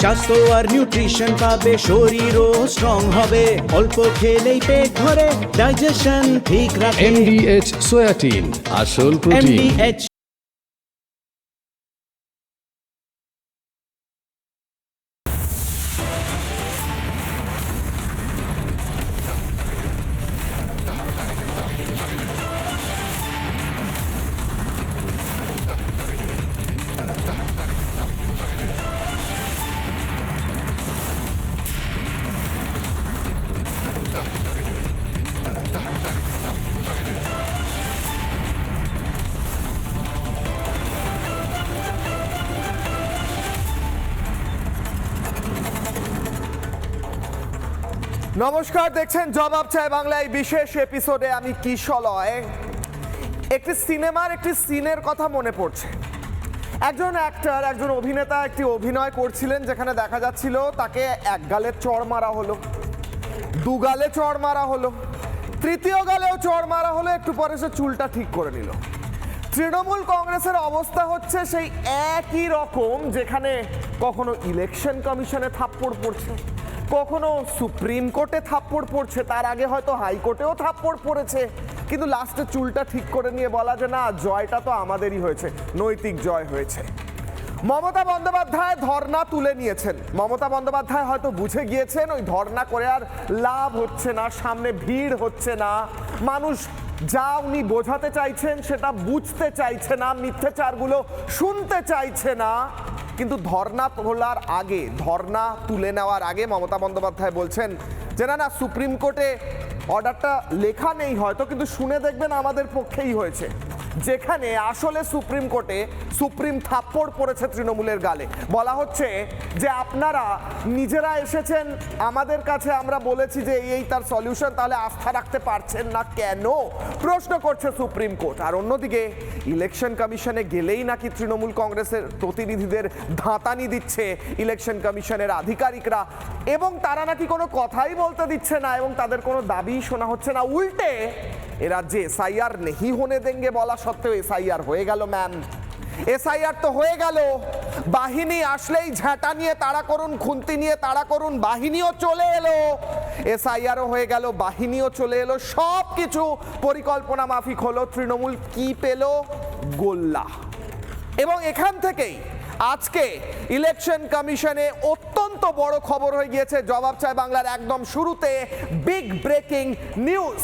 স্বাস্থ্য আর নিউট্রিশন পাবে, শরীরও স্ট্রং হবে, অল্প খেলেই পেট ভরে ডাইজেশন ঠিক রাখে। MDH সোয়াটিন, আসল প্রোটিন। MDH নমস্কার, দেখছেন জবাব চাই বাংলায় বিশেষ এপিসোডে আমি কিশলয়। একটি সিনেমার একটি সিনের কথা মনে পড়ছে। একজন অ্যাক্টর, একজন অভিনেতা একটি অভিনয় করছিলেন যেখানে দেখা যাচ্ছিল তাকে এক গালে চড় মারা হলো, দু গালে চড় মারা হলো, তৃতীয় গালেও চড় মারা হলো, একটু পরে সে চুলটা ঠিক করে নিল। তৃণমূল কংগ্রেসের অবস্থা হচ্ছে সেই একই রকম, যেখানে কখনো ইলেকশন কমিশনে থাপ্পড় পড়ছে, কখনো সুপ্রিম কোর্টে থাপ্পড় পড়ছে, তার আগে হয়তো হাইকোর্টেও থাপ্পড় পড়েছে, কিন্তু লাস্টে চুলটা ঠিক করে নিয়ে বলা যে না, জয়টা তো আমাদেরই হয়েছে, নৈতিক জয় হয়েছে। মমতা বন্দ্যোপাধ্যায় ধর্ণা তুলে নিয়েছেন। মমতা বন্দ্যোপাধ্যায় হয়তো বুঝে গিয়েছেন ওই ধর্ণা করে আর লাভ হচ্ছে না, সামনে ভিড় হচ্ছে না, মানুষ যা উনি বোঝাতে চাইছেন সেটা বুঝতে চাইছে না, মিথ্যাচারগুলো শুনতে চাইছে না। কিন্তু ধর্ণা তোলার আগে, ধর্ণা তুলে নেওয়ার আগে মমতা বন্দ্যোপাধ্যায় বলছেন যে না না, সুপ্রিম কোর্টে অর্ডারটা লেখা নেই হয়তো, কিন্তু শুনে দেখবেন আমাদের পক্ষেই হয়েছে। যেখানে আসলে সুপ্রিম কোর্টে সুপ্রিম থাপ্পড় পড়েছে তৃণমূলের গালে। বলা হচ্ছে যে আপনারা নিজেরা এসেছেন আমাদের কাছে, আমরা বলেছি যে এই তার সলিউশন, তাহলে আস্থা রাখতে পারছেন না কেন, প্রশ্ন করছে সুপ্রিম কোর্ট। আর অন্যদিকে ইলেকশন কমিশনে গেলেই নাকি তৃণমূল কংগ্রেসের প্রতিনিধিদের ধাঁতানি দিচ্ছে ইলেকশন কমিশনের আধিকারিকরা, এবং তারা নাকি কোনো কথাই বলতে দিচ্ছে না এবং তাদের কোনো দাবি শোনা হচ্ছে না। উল্টে এ রাজ্যে এসআইআর নেহি হোনে দেঙ্গে বলা সত্ত্বেও এসআইআর হয়ে গেল। ম্যাম, এসআইআর তো হয়ে গেল, বাহিনী আসলেই ঝাঁটা নিয়ে তাড়া করুন, খুন্তি নিয়ে তাড়া করুন, বাহিনীও চলে এলো, এসআইআরও হয়ে গেল, বাহিনীও চলে এলো, সব কিছু পরিকল্পনা মাফিক হলো। তৃণমূল কি পেল? গোল্লা। এবং এখান থেকেই আজকে ইলেকশন কমিশনে অত্যন্ত বড় খবর হয়ে গিয়েছে। জবাব চাই বাংলার একদম শুরুতে বিগ ব্রেকিং নিউজ।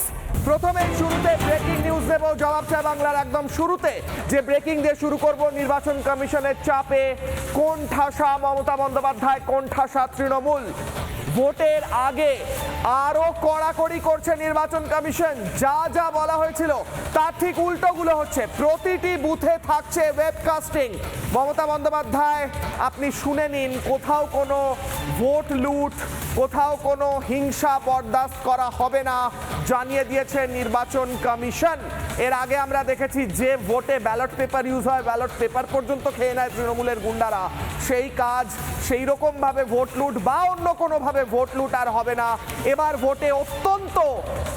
প্রথমে শুরুতে ব্রেকিং নিউজ দেব জবাব চাই বাংলার একদম শুরুতে। যে ব্রেকিং দিয়ে শুরু করব, নির্বাচন কমিশনের চাপে কোণঠাসা মমতা বন্দ্যোপাধ্যায়, কোণঠাসা তৃণমূল। ভোটের আগে আরো কড়াকড়ি করছে নির্বাচন কমিশন। যা যা বলা হয়েছিল তার ঠিক উল্টোগুলো হচ্ছে। প্রতিটি বুথে থাকছে ওয়েবকাস্টিং। মমতা বন্দ্যোপাধ্যায়, আপনি শুনে নিন, কোথাও কোনো ভোট লুট, কোথাও কোনো হিংসা বরদাস্ত করা হবে না, জানিয়ে দিয়েছে নির্বাচন কমিশন। এর আগে আমরা দেখেছি যে ভোটে ব্যালট পেপার ইউজ হয়, ব্যালট পেপার পর্যন্ত খেয়ে নেয় তৃণমূলের গুন্ডারা, সেই কাজ সেই রকম ভাবে ভোট লুট বা অন্য কোনোভাবে ভোট লুট আর হবে না। এবার ভোটে অত্যন্ত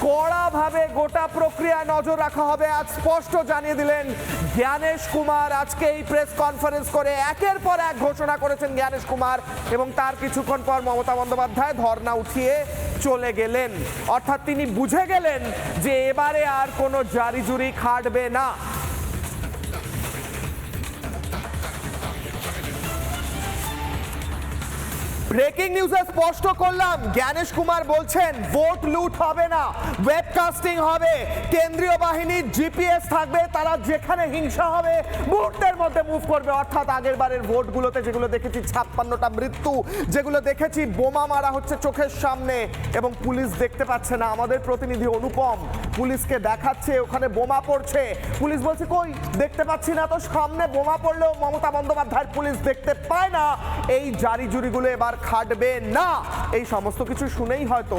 কড়াভাবে গোটা প্রক্রিয়ায় নজর রাখা হবে, আজ স্পষ্ট জানিয়ে দিলেন জ্ঞানেশ কুমার। আজকে এই প্রেস কনফারেন্স করে একের পর এক ঘোষণা করেছেন জ্ঞানেশ কুমার, এবং তার কিছুক্ষণ পর মমতা বন্দ্যোপাধ্যায় ধর্ণা উঠিয়ে চলে গেলেন। অর্থাৎ তিনি বুঝে গেলেন যে এবারে আর কোনো জারি জুরি খাটবে না। ব্রেকিং নিউজে স্পষ্ট করলাম, জ্ঞানেশ কুমার বলছেন ভোট লুট হবে না, ওয়েবকাস্টিং হবে, কেন্দ্রীয় বাহিনীর জিপিএস থাকবে, তারা যেখানে হিংসা হবে মুহূর্তের মধ্যে মুভ করবে। অর্থাৎ আগের বারের ভোটগুলোতে যেগুলো দেখেছি 56টা মৃত্যু, যেগুলো দেখেছি বোমা মারা হচ্ছে চোখের সামনে এবং পুলিশ দেখতে পাচ্ছে না। আমাদের প্রতিনিধি অনুপম পুলিশকে দেখাচ্ছে ওখানে বোমা পড়ছে, পুলিশ বলছে কই দেখতে পাচ্ছি না, তো সামনে বোমা পড়লেও মমতা বন্দ্যোপাধ্যায়ের পুলিশ দেখতে পায় না। এই জারি জুরিগুলো এবার খাটবে না। এই সমস্ত কিছু শুনেই হয়তো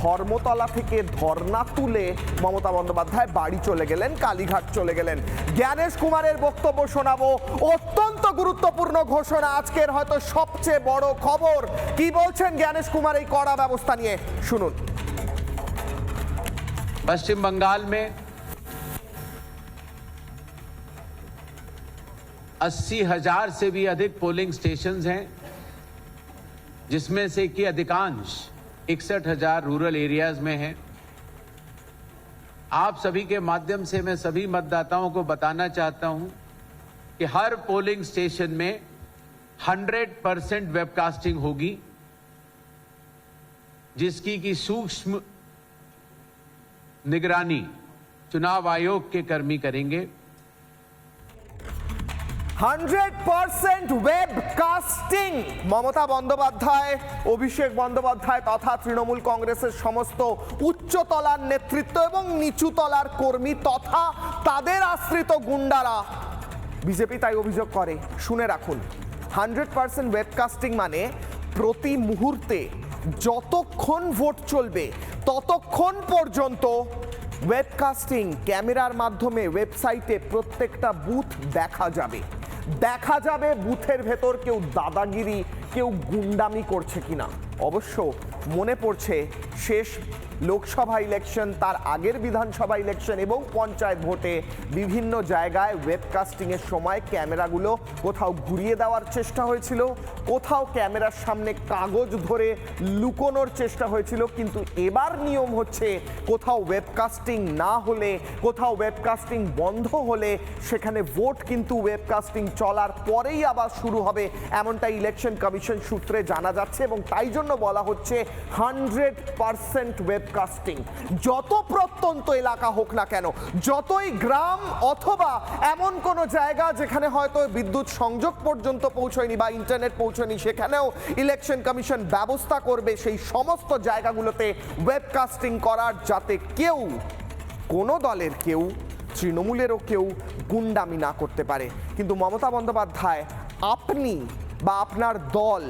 ধর্মতলা থেকে ধর্ণা তুলে মমতা বন্দ্যোপাধ্যায় বাড়ি চলে গেলেন, কালীঘাট চলে গেলেন। জ্ঞানেশ কুমারের বক্তব্য শোনাবো, অত্যন্ত গুরুত্বপূর্ণ ঘোষণা, আজকের হয়তো সবচেয়ে বড় খবর। কি বলছেন জ্ঞানেশ কুমার এই কড়া ব্যবস্থা নিয়ে, শুনুন। पश्चिम बंगाल में 80,000 से भी अधिक पोलिंग स्टेशंस हैं जिसमें से कि अधिकांश 61,000 रूरल एरियाज में है। आप सभी के माध्यम से मैं सभी मतदाताओं को बताना चाहता हूं कि हर पोलिंग स्टेशन में 100% वेबकास्टिंग होगी, जिसकी की सूक्ष्म निगरानी चुनाव आयोग के कर्मी करेंगे। 100% ওয়েবকাস্টিং। মমতা বন্দ্যোপাধ্যায়, অভিষেক বন্দ্যোপাধ্যায় তথা তৃণমূল কংগ্রেসের সমস্ত উচ্চতলার নেতৃত্ব এবং নিচুতলার কর্মী তথা তাদের আশ্রিত গুন্ডারা, বিজেপি তাই অভিযোগ করে। শুনে রাখুন, 100% ওয়েবকাস্টিং মানে প্রতি মুহূর্তে যতক্ষণ ভোট চলবে ততক্ষণ পর্যন্ত ওয়েবকাস্টিং ক্যামেরার মাধ্যমে ওয়েবসাইটে প্রত্যেকটা বুথ দেখা যাবে। দেখা যাবে বুথের ভেতর কেউ দাদাগিরি, কেউ গুন্ডামি করছে কিনা। অবশ্য মনে পড়ছে শেষ লোকসভা ইলেকশন, তার আগের বিধানসভা ইলেকশন এবং পঞ্চায়েত ভোটে বিভিন্ন জায়গায় ওয়েবকাস্টিংয়ের সময় ক্যামেরাগুলো কোথাও ঘুরিয়ে দেওয়ার চেষ্টা হয়েছিল, কোথাও ক্যামেরার সামনে কাগজ ধরে লুকোনোর চেষ্টা হয়েছিল। কিন্তু এবার নিয়ম হচ্ছে কোথাও ওয়েবকাস্টিং না হলে, কোথাও ওয়েবকাস্টিং বন্ধ হলে সেখানে ভোট কিন্তু ওয়েবকাস্টিং চলার পরেই আবার শুরু হবে, এমনটা ইলেকশন কমিশন সূত্রে জানা যাচ্ছে। এবং তাই জন্য বলা হচ্ছে 100% ওয়েবকাস্টিং। যত প্রত্যন্ত এলাকা হোক না কেন, যতই গ্রাম অথবা এমন কোনো জায়গা যেখানে হয়তো বিদ্যুৎ সংযোগ পর্যন্ত পৌঁছয়নি বা ইন্টারনেট পৌঁছয়নি, সেখানেও ইলেকশন কমিশন ব্যবস্থা করবে সেই সমস্ত জায়গাগুলোতে ওয়েবকাস্টিং করার, যাতে কেউ, কোনো দলের কেউ, তৃণমূলেরও কেউ গুন্ডামি না করতে পারে। কিন্তু মমতা বন্দ্যোপাধ্যায়, আপনি বা আপনার দল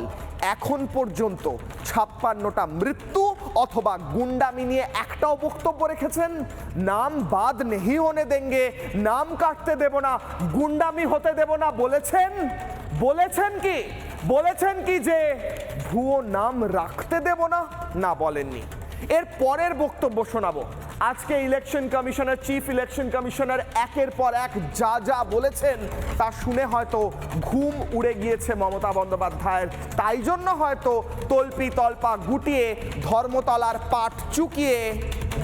এখন পর্যন্ত 56টা মৃত্যু অথবা গুন্ডামি নিয়ে একটাও বক্তব্য রেখেছেন? নাম বাদ নেহি হোনে দেঙ্গে, নাম কাটতে দেব না, গুন্ডামি হতে দেব না বলেছেন? বলেছেন কি যে ভুয়ো নাম রাখতে দেব না? না, বলেননি। এর পরের বক্তব্য শোনাবো। আজকে election commissioner, chief election commissioner একের পর এক যা যা বলেছেন তা শুনে হয়তো ঘুম উড়ে গিয়েছে মমতা বন্দ্যোপাধ্যায়ের। তাই জন্য হয়তো তল্পি তল্পা গুটিয়ে ধর্মতলার পাট চুকিয়ে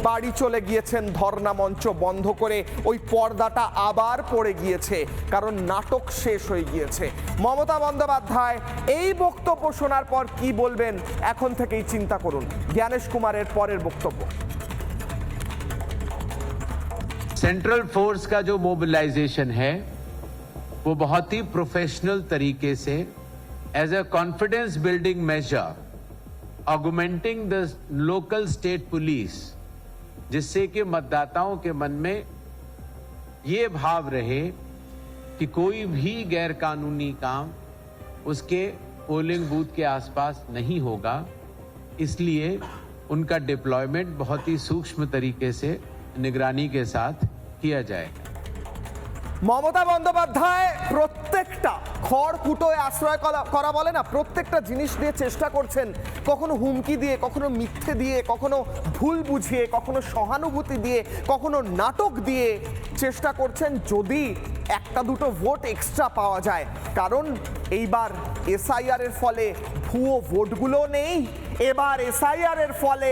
বাড়ি চলে গিয়েছেন, ধর্ণা মঞ্চ বন্ধ করে। ওই পর্দাটা আবার পড়ে গিয়েছে, কারণ নাটক শেষ হয়ে গিয়েছে। মমতা বন্দ্যোপাধ্যায় এই বক্তব্য শোনার পর কি বলবেন এখন থেকেই চিন্তা করুন। জ্ঞানেশ কুমারের পরের বক্তব্য। सेंट्रल फोर्स का जो मोबिलाइजेशन है वो बहुत ही प्रोफेशनल तरीके से as a confidence building measure augmenting the local state police, जिससे कि मतदाताओं के मन में ये भाव रहे कि कोई भी गैर कानूनी काम उसके पोलिंग बूथ के आसपास नहीं होगा। इसलिए उनका डिप्लॉयमेंट बहुत ही सूक्ष्म तरीके से निगरानी के साथ किया जाए। মমতা বন্দ্যোপাধ্যায় প্রত্যেকটা খড়কুটোয় আশ্রয় করা বলে না, প্রত্যেকটা জিনিস দিয়ে চেষ্টা করছেন, কখনো হুমকি দিয়ে, কখনো মিথ্যে দিয়ে, কখনো ভুল বুঝিয়ে, কখনো সহানুভূতি দিয়ে, কখনো নাটক দিয়ে চেষ্টা করছেন যদি একটা দুটো ভোট এক্সট্রা পাওয়া যায়। কারণ এইবার এসআইআর এর ফলে ভুয়ো ভোটগুলো নেই, এবার এসআইআর এর ফলে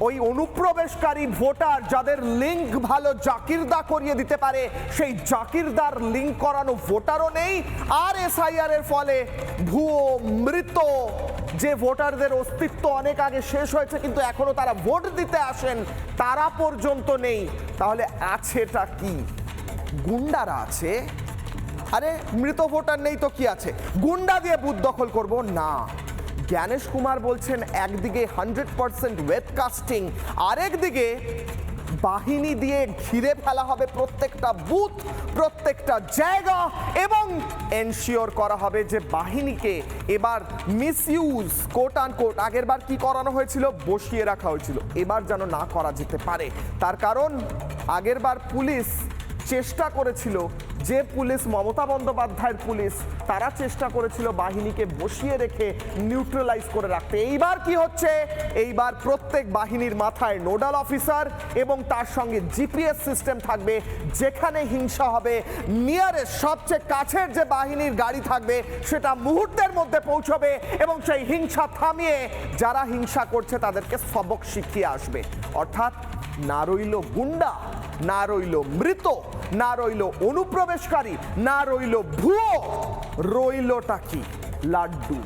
ওই অনুপ্রবেশকারী ভোটার যাদের লিঙ্ক ভালো জাকিরদা করিয়ে দিতে পারে, সেই জাকিরদার লিঙ্ক করানো ভোটারও নেই। আর এসআইআর এর ফলে ভুয়ো মৃত যে ভোটারদের অস্তিত্ব অনেক আগে শেষ হয়েছে কিন্তু এখনো তারা ভোট দিতে আসেন, তারা পর্যন্ত নেই। তাহলে আছেটা কি? গুন্ডারা আছে। আরে মৃত ভোটার নেই তো কি আছে, গুন্ডা দিয়ে বুথ দখল করবো না। জ্ঞানেশ কুমার বলছেন একদিকে 100% ওয়েবকাস্টিং, আরেকদিকে বাহিনী দিয়ে ঘিরে ফেলা হবে প্রত্যেকটা বুথ, প্রত্যেকটা জায়গা, এবং এনশিওর করা হবে যে বাহিনীকে এবার মিসইউজ, কোট আনকোট, আগের বার কি করানো হয়েছিল, বসিয়ে রাখা হয়েছিল, এবার যেন না করা যেতে পারে। তার কারণ আগের বার পুলিশ চেষ্টা করেছিল যে পুলিশ মমতা বন্দ্যোপাধ্যায়ের পুলিশ, তারা চেষ্টা করেছিল বাহিনীকে বসিয়ে রেখে নিউট্রালাইজ করে রাখতে। এইবার কি হচ্ছে, এইবার প্রত্যেক বাহিনীর মাথায় নোডাল অফিসার এবং তার সঙ্গে জিপিএস সিস্টেম থাকবে। যেখানে হিংসা হবে, নিয়ারেস্ট সবচেয়ে কাছের যে বাহিনীর গাড়ি থাকবে সেটা মুহূর্তের মধ্যে পৌঁছবে এবং সেই হিংসা থামিয়ে যারা হিংসা করছে তাদেরকে সবক শিখিয়ে আসবে। অর্থাৎ না রইল গুন্ডা, না রইল মৃত, না রইল অনুপ্রবেশকারী, না রইল ভুয়ো, রইলটা কি? লাড্ডু।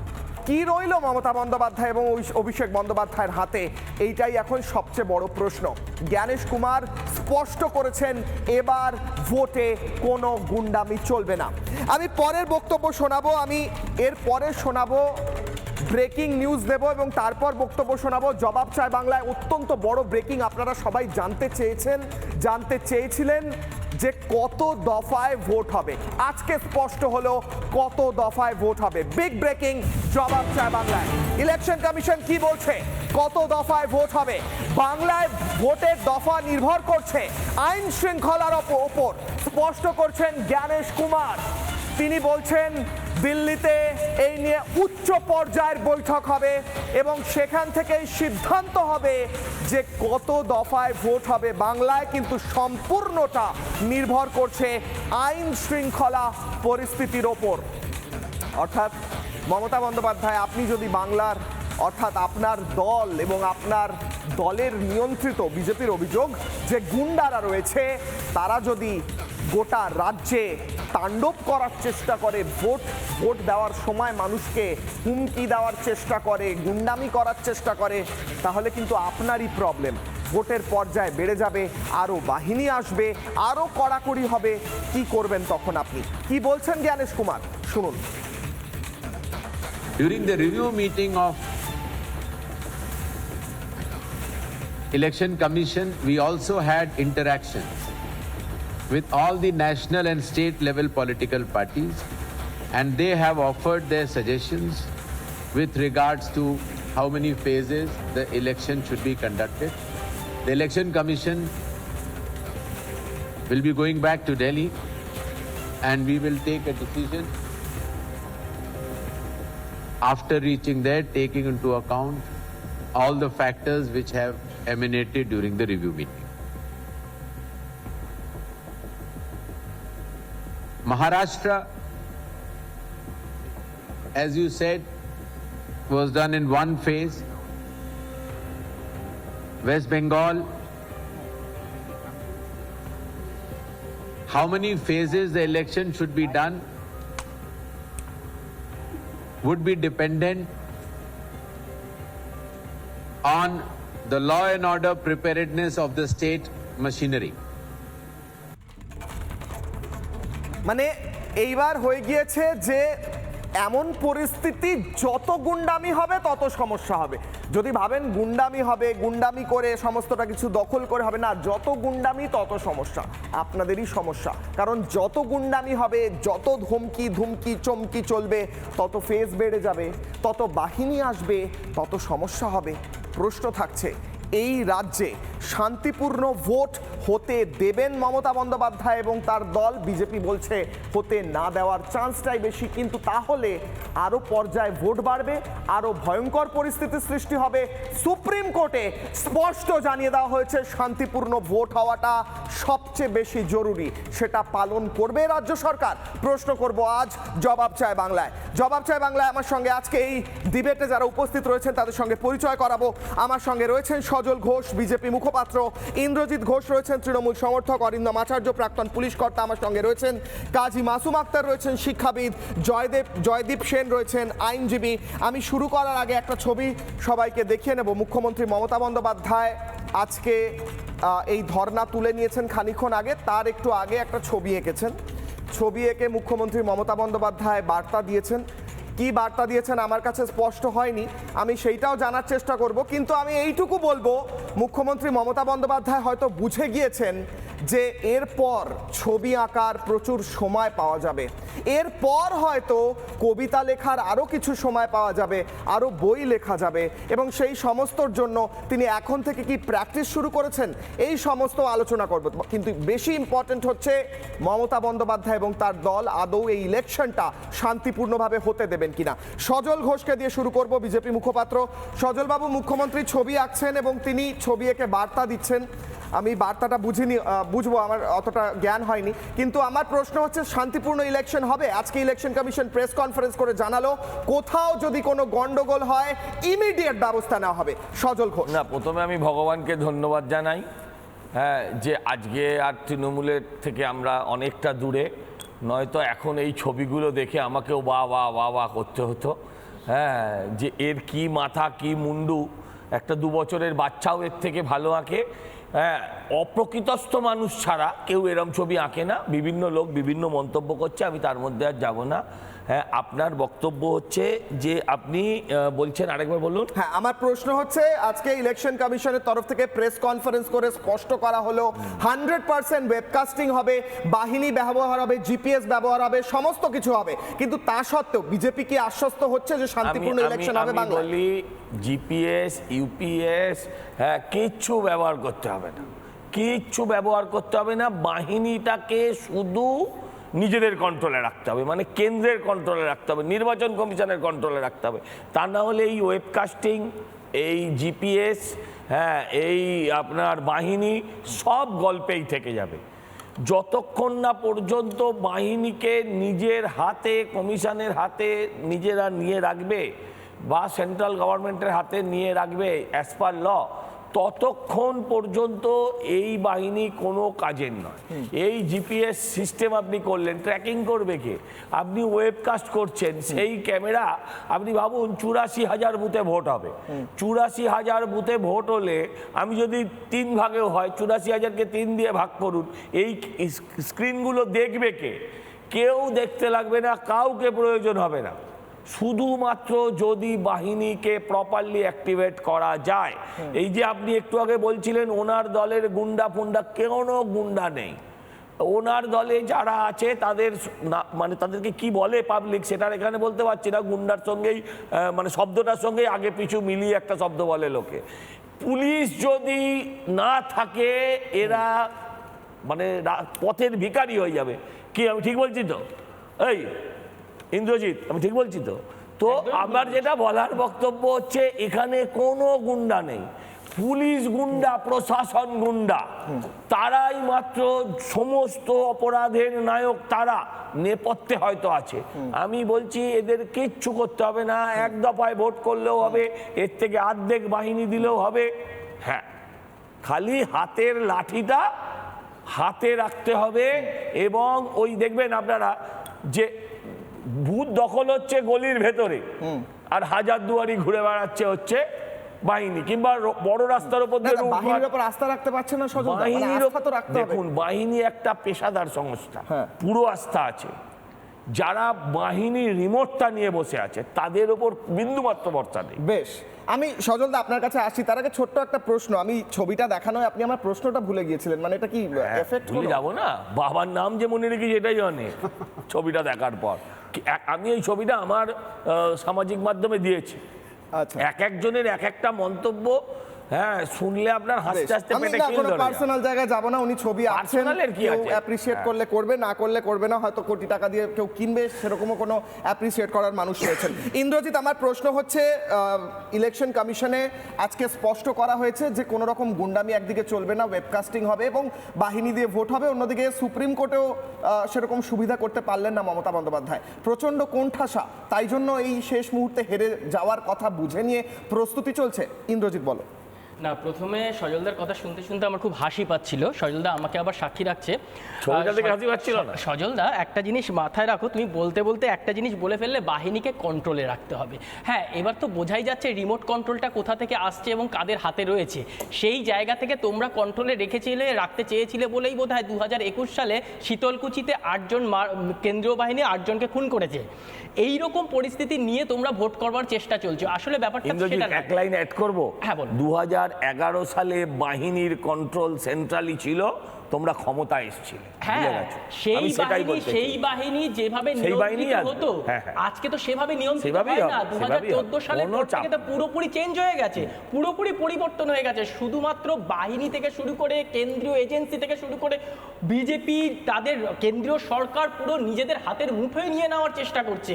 কি রইল মমতা বন্দ্যোপাধ্যায় এবং অভিষেক বন্দ্যোপাধ্যায়ের হাতে? এইটাই এখন সবচেয়ে বড় প্রশ্ন। জ্ঞানেশ কুমার স্পষ্ট করেছেন এবার ভোটে কোনো গুন্ডামি চলবে না। আমি পরের বক্তব্য শোনাবো, আমি এর পরে শোনাবো ব্রেকিং নিউজ দেব এবং তারপর বক্তব্য শোনাবো জবাব চায় বাংলায়। অত্যন্ত বড় ব্রেকিং, আপনারা সবাই জানতে চেয়েছিলেন যে কত দফায় ভোট হবে। আজকে স্পষ্ট হলো কত দফায় ভোট হবে। বিগ ব্রেকিং জবাব চায় বাংলায়। ইলেকশন কমিশন কি বলছে, কত দফায় ভোট হবে? বাংলায় ভোটের দফা নির্ভর করছে আইন শৃঙ্খলার ওপর, স্পষ্ট করছেন জ্ঞানেশ কুমার। তিনি বলছেন দিল্লিতে এই নিয়ে উচ্চ পর্যায়ের বৈঠক হবে এবং সেখান থেকেই সিদ্ধান্ত হবে যে কত দফায় ভোট হবে। বাংলায় কিন্তু সম্পূর্ণটা নির্ভর করছে আইন শৃঙ্খলা পরিস্থিতির ওপর। অর্থাৎ মমতা বন্দ্যোপাধ্যায়, আপনি যদি বাংলার, অর্থাৎ আপনার দল এবং আপনার দলের নিয়ন্ত্রিত বিজেপির অভিযোগ যে গুন্ডারা রয়েছে, তারা যদি গোটা রাজ্যে তাণ্ডব করার চেষ্টা করে, ভোট দেওয়ার সময় মানুষকে হুমকি দেওয়ার চেষ্টা করে, গুন্ডামি করার চেষ্টা করে, তাহলে কিন্তু আপনারই প্রবলেম। ভোটের পর্যায়ে বেড়ে যাবে, আরও বাহিনী আসবে, আরও কড়াকড়ি হবে। কি করবেন তখন আপনি? কি বলছেন জ্ঞানেশ কুমার, শুনুন। During the review meeting of Election Commission, we also had interactions with all the national and state level political parties, and they have offered their suggestions with regards to how many phases the election should be conducted. The Election Commission will be going back to Delhi and we will take a decision after reaching there, taking into account all the factors which have emanated during the review meeting. Maharashtra, as you said, was done in one phase. West Bengal, how many phases the election should be done would be dependent on the law and order preparedness of the state machinery. মানে এইবার হয়ে গিয়েছে যে এমন পরিস্থিতি, যত গুন্ডামি হবে তত সমস্যা হবে। যদি ভাবেন গুন্ডামি হবে, গুন্ডামি করে সমস্তটা কিছু দখল করে হবে না, যত গুন্ডামি তত সমস্যা, আপনাদেরই সমস্যা। কারণ যত গুন্ডামি হবে, যত ধুমকি চমকি চলবে, তত ফেজ বেড়ে যাবে, তত বাহিনী আসবে, তত সমস্যা হবে। প্রশ্ন থাকছে, এই রাজ্যে শান্তিপূর্ণ ভোট হতে দেবেন মমতা বন্দ্যোপাধ্যায় এবং তার দল? বিজেপি বলছে হতে না দেওয়ার চান্সটাই বেশি, কিন্তু তাহলে আরও পর্যায়ে ভোট বাড়বে, আরও ভয়ঙ্কর পরিস্থিতির সৃষ্টি হবে। সুপ্রিম কোর্টে স্পষ্ট জানিয়ে দেওয়া হয়েছে শান্তিপূর্ণ ভোট হওয়াটা সবচেয়ে বেশি জরুরি, সেটা পালন করবে রাজ্য সরকার। প্রশ্ন করব আজ জবাব চায় বাংলায়। জবাব চায় বাংলায় আমার সঙ্গে আজকে এই ডিবেটে যারা উপস্থিত রয়েছেন তাদের সঙ্গে পরিচয় করাবো। আমার সঙ্গে রয়েছেন সজল ঘোষ, বিজেপি মুখপাত্র; ইন্দ্রজিৎ ঘোষ রয়েছেন তৃণমূল সমর্থক; অরিন্দম আচার্য, প্রাক্তন পুলিশ কর্তা আমার সঙ্গে রয়েছেন; কাজী মাসুম আক্তার রয়েছেন, শিক্ষাবিদ; জয়দীপ সেন রয়েছেন, আইনজীবী। আমি শুরু করার আগে একটা ছবি সবাইকে দেখিয়ে নেব। মুখ্যমন্ত্রী মমতা বন্দ্যোপাধ্যায় আজকে এই ধর্ণা তুলে নিয়েছেন খানিকক্ষণ আগে, তার একটু আগে একটা ছবি এঁকেছেন। ছবি এঁকে মুখ্যমন্ত্রী মমতা বন্দ্যোপাধ্যায় বার্তা দিয়েছেন। কি বার্তা দিয়েছেন আমার কাছে স্পষ্ট হয়নি, আমি সেইটাও জানার চেষ্টা করব। কিন্তু আমি এইটুকু বলবো, মুখ্যমন্ত্রী মমতা বন্দ্যোপাধ্যায় হয়তো বুঝে গিয়েছেন যে এরপর ছবি আঁকার প্রচুর সময় পাওয়া যাবে, এরপর হয়তো কবিতা লেখার আরও কিছু সময় পাওয়া যাবে, আরও বই লেখা যাবে, এবং সেই সমস্তর জন্য তিনি এখন থেকে কি প্র্যাকটিস শুরু করেছেন, এই সমস্ত আলোচনা করব। কিন্তু বেশি ইম্পর্টেন্ট হচ্ছে মমতা বন্দ্যোপাধ্যায় এবং তার দল আদৌ এই ইলেকশনটা শান্তিপূর্ণভাবে হতে দেবেন কিনা। সজল ঘোষকে দিয়ে শুরু করব, বিজেপি মুখপাত্র। সজলবাবু, মুখ্যমন্ত্রী ছবি আঁকছেন এবং তিনি ছবি এঁকে বার্তা দিচ্ছেন। আমি বার্তাটা বুঝবো, আমার অতটা জ্ঞান হয়নি, কিন্তু আমার প্রশ্ন হচ্ছে শান্তিপূর্ণ ইলেকশন হবে? আজকে ইলেকশন কমিশন প্রেস কনফারেন্স করে জানালো কোথাও যদি কোনো গন্ডগোল হয় ইমিডিয়েট ব্যবস্থা নেওয়া হবে। সজল ঘোষ। না, প্রথমে আমি ভগবানকে ধন্যবাদ জানাই, হ্যাঁ, যে আজকে আর তৃণমূলের থেকে আমরা অনেকটা দূরে, নয়তো এখন এই ছবিগুলো দেখে আমাকেও বা করতে হতো, হ্যাঁ, যে এর কি মাথা কি মুন্ডু, একটা 2 বছরের বাচ্চাও এর থেকে ভালো আঁকে। হ্যাঁ, অপ্রকৃতস্থ মানুষ ছাড়া কেউ এরম ছবি আঁকে না। বিভিন্ন লোক বিভিন্ন মন্তব্য করছে, আমি তার মধ্যে আর যাব না। হ্যাঁ, আপনার বক্তব্য হচ্ছে যে আপনি বলছেন, আরেকবার বলুন। হ্যাঁ, আমার প্রশ্ন হচ্ছে আজকে ইলেকশন কমিশনের তরফ থেকে প্রেস কনফারেন্স করে স্পষ্ট করা হলো 100% ওয়েবকাস্টিং হবে, বাহিনী ব্যবহার হবে, জিপিএস ব্যবহার হবে, সমস্ত কিছু হবে, কিন্তু তা সত্ত্বেও বিজেপি কি আশ্বস্ত হচ্ছে যে শান্তিপূর্ণ ইলেকশন হবে আমি বাংলায়? বলি জিপিএস ইউপিএস হ্যাঁ কিচ্ছু ব্যবহার করতে হবে না, কিচ্ছু ব্যবহার করতে হবে না। বাহিনীটাকে শুধু নিজেদের কন্ট্রোলে রাখতে হবে, মানে কেন্দ্রের কন্ট্রোলে রাখতে হবে, নির্বাচন কমিশনের কন্ট্রোলে রাখতে হবে। তা না হলে এই ওয়েবকাস্টিং, এই জিপিএস, হ্যাঁ, এই আপনার বাহিনী সব গল্পেই থেকে যাবে। যতক্ষণ না পর্যন্ত বাহিনীকে নিজের হাতে, কমিশনের হাতে নিজেরা নিয়ে রাখবে বা সেন্ট্রাল গভর্নমেন্টের হাতে নিয়ে রাখবে অ্যাজ পার ল, ততক্ষণ পর্যন্ত এই বাহিনী কোনো কাজের নয়। এই জিপিএস সিস্টেম আপনি করলেন, ট্র্যাকিং করবে কে? আপনি ওয়েবকাস্ট করছেন, সেই ক্যামেরা, আপনি ভাবুন 84,000 বুথে ভোট হবে। 84,000 বুথে ভোট হলে আমি যদি 3 ভাগেও হয়, 84,000কে 3 দিয়ে ভাগ করুন, এই স্ক্রিনগুলো দেখবে কে? কেউ দেখতে লাগবে না, কাউকে প্রয়োজন হবে না। শুধুমাত্র যদি বাহিনীকে প্রপারলি অ্যাক্টিভেট করা যায়। এই যে আপনি একটু আগে বলছিলেন ওনার দলের গুন্ডা ফুন্ডা, কোনো গুন্ডা নেই ওনার দলে। যারা আছে তাদের মানে তাদেরকে কি বলে পাবলিক সেটা এখানে বলতে পারছি না, গুন্ডার সঙ্গেই মানে শব্দটার সঙ্গেই আগে পিছু মিলিয়ে একটা শব্দ বলে লোকে। পুলিশ যদি না থাকে এরা মানে পথের ভিখারি হয়ে যাবে। কি আমি ঠিক বলছি তো? এই ইন্দ্রজিৎ, আমি ঠিক বলছি তো? তো আমার যেটা বলার বক্তব্য হচ্ছে এখানে কোনো গুন্ডা নেই, পুলিশ গুন্ডা, প্রশাসন গুন্ডা, তারাই মাত্র সমস্ত অপরাধের নায়ক, তারা নেপথ্যে হয়তো আছে। আমি বলছি এদের কিচ্ছু করতে হবে না, 1 দফায় ভোট করলেও হবে, এর থেকে অর্ধেক বাহিনী দিলেও হবে। হ্যাঁ, খালি হাতের লাঠিটা হাতে রাখতে হবে। এবং ওই দেখবেন আপনারা যে ভূত দখল হচ্ছে গলির ভেতরে, আর হাজারদুয়ারি ঘুরে বেড়াচ্ছে হচ্ছে বাহিনী, কিংবা বড় রাস্তার উপর দিয়ে বাহিনীর উপর আস্থা রাখতে পারছে না সজল। বাহিনীর উপর তো রাখতে হবে। দেখুন, বাহিনী একটা পেশাদার সংস্থা, পুরো আস্থা আছে। যারা বাহিনী রিমোটটা নিয়ে বসে আছে তাদের উপর বিন্দুমাত্র ভরসা নেই। বেশ, আমি সজলদা আপনার কাছে আসি, তার আগে ছোট্ট একটা প্রশ্ন। আমি ছবিটা দেখানো, আপনি আমার প্রশ্নটা ভুলে গিয়েছিলেন, মানে এটা কি এফেক্ট? ভুলে যাবো না, বাবার নাম যে মনে রেখেছি এটাই অনেক। ছবিটা দেখার পর আমি এই ছবিটা আমার সামাজিক মাধ্যমে দিয়েছি। আচ্ছা, একজনের এক একটা মন্তব্য, হ্যাঁ, শুনলে আপনার হাসতে হাসতে পেটে কিল ধরে। পার্সোনাল জায়গায় যাব না, উনি ছবি আঁকছেন, কেউ অ্যাপ্রিশিয়েট করলে করবে, না করলে করবে না, হয়তো কোটি টাকা দিয়ে কেউ কিনবে, সেরকমও কোনো অ্যাপ্রিশিয়েট করার মানুষ রয়েছেন। ইন্দ্রজিৎ, আমার প্রশ্ন হচ্ছে ইলেকশন কমিশনে আজকে স্পষ্ট করা হয়েছে যে কোনো রকম গুন্ডামি একদিকে চলবে না, ওয়েবকাস্টিং হবে এবং বাহিনী দিয়ে ভোট হবে। অন্যদিকে সুপ্রিম কোর্টেও সেরকম সুবিধা করতে পারলেন না মমতা বন্দ্যোপাধ্যায়, প্রচণ্ড কোণঠাসা, তাই জন্য এই শেষ মুহূর্তে হেরে যাওয়ার কথা বুঝে নিয়ে প্রস্তুতি চলছে। ইন্দ্রজিৎ বলো। না, প্রথমে সজলদার কথা শুনতে শুনতে আমার খুব হাসি পাচ্ছিল। সজলদা আমাকে আবার সাক্ষী রাখছে। সজলদা, একটা জিনিস মাথায় রাখো, তুমি বলতে বলতে একটা জিনিস বলে ফেললে, বাহিনীকে কন্ট্রোলে রাখতে হবে। হ্যাঁ, এবার তো বোঝাই যাচ্ছে রিমোট কন্ট্রোলটা কোথা থেকে আসছে এবং কাদের হাতে রয়েছে। সেই জায়গা থেকে তোমরা কন্ট্রোলে রাখতে চেয়েছিলে বলেই বোধহয় 2021 সালে শীতলকুচিতে 8 জন কেন্দ্রীয় বাহিনী 8 জনকে খুন করেছে। এই রকম পরিস্থিতি নিয়ে তোমরা ভোট করবার চেষ্টা চলছে। আসলে ব্যাপারটা এক লাইন অ্যাড করবো। হ্যাঁ, বল। 2011 সালে বাহিনীর কন্ট্রোল সেন্ট্রালি ছিল, তোমরা ক্ষমতা এসেছিলে, হ্যাঁ, বুঝে গেছো? সেই আমি সেটাই বাহিনী বলতে সেই চাই। বাহিনী যেভাবে সেই বাহিনী নিয়ন্ত্রিত আসবে। হতো, হ্যাঁ, হ্যাঁ। আজকে তো সেভাবে নিয়ন্ত্রিত সেভাবেই হয় না। হবে, সেভাবেই 2014 হবে। সালের কোনো পর চাপ থেকে তো পুরোপুরি চেঞ্জ হয়ে গেছে, পুরোপুরি পরিবর্তন হয়ে গেছে। শুধুমাত্র বাহিনী থেকে শুরু করে কেন্দ্রীয় এজেন্সি থেকে শুরু করে বিজেপি তাদের কেন্দ্রীয় সরকার পুরো নিজেদের হাতের মুঠোয় নিয়ে নেওয়ার চেষ্টা করছে।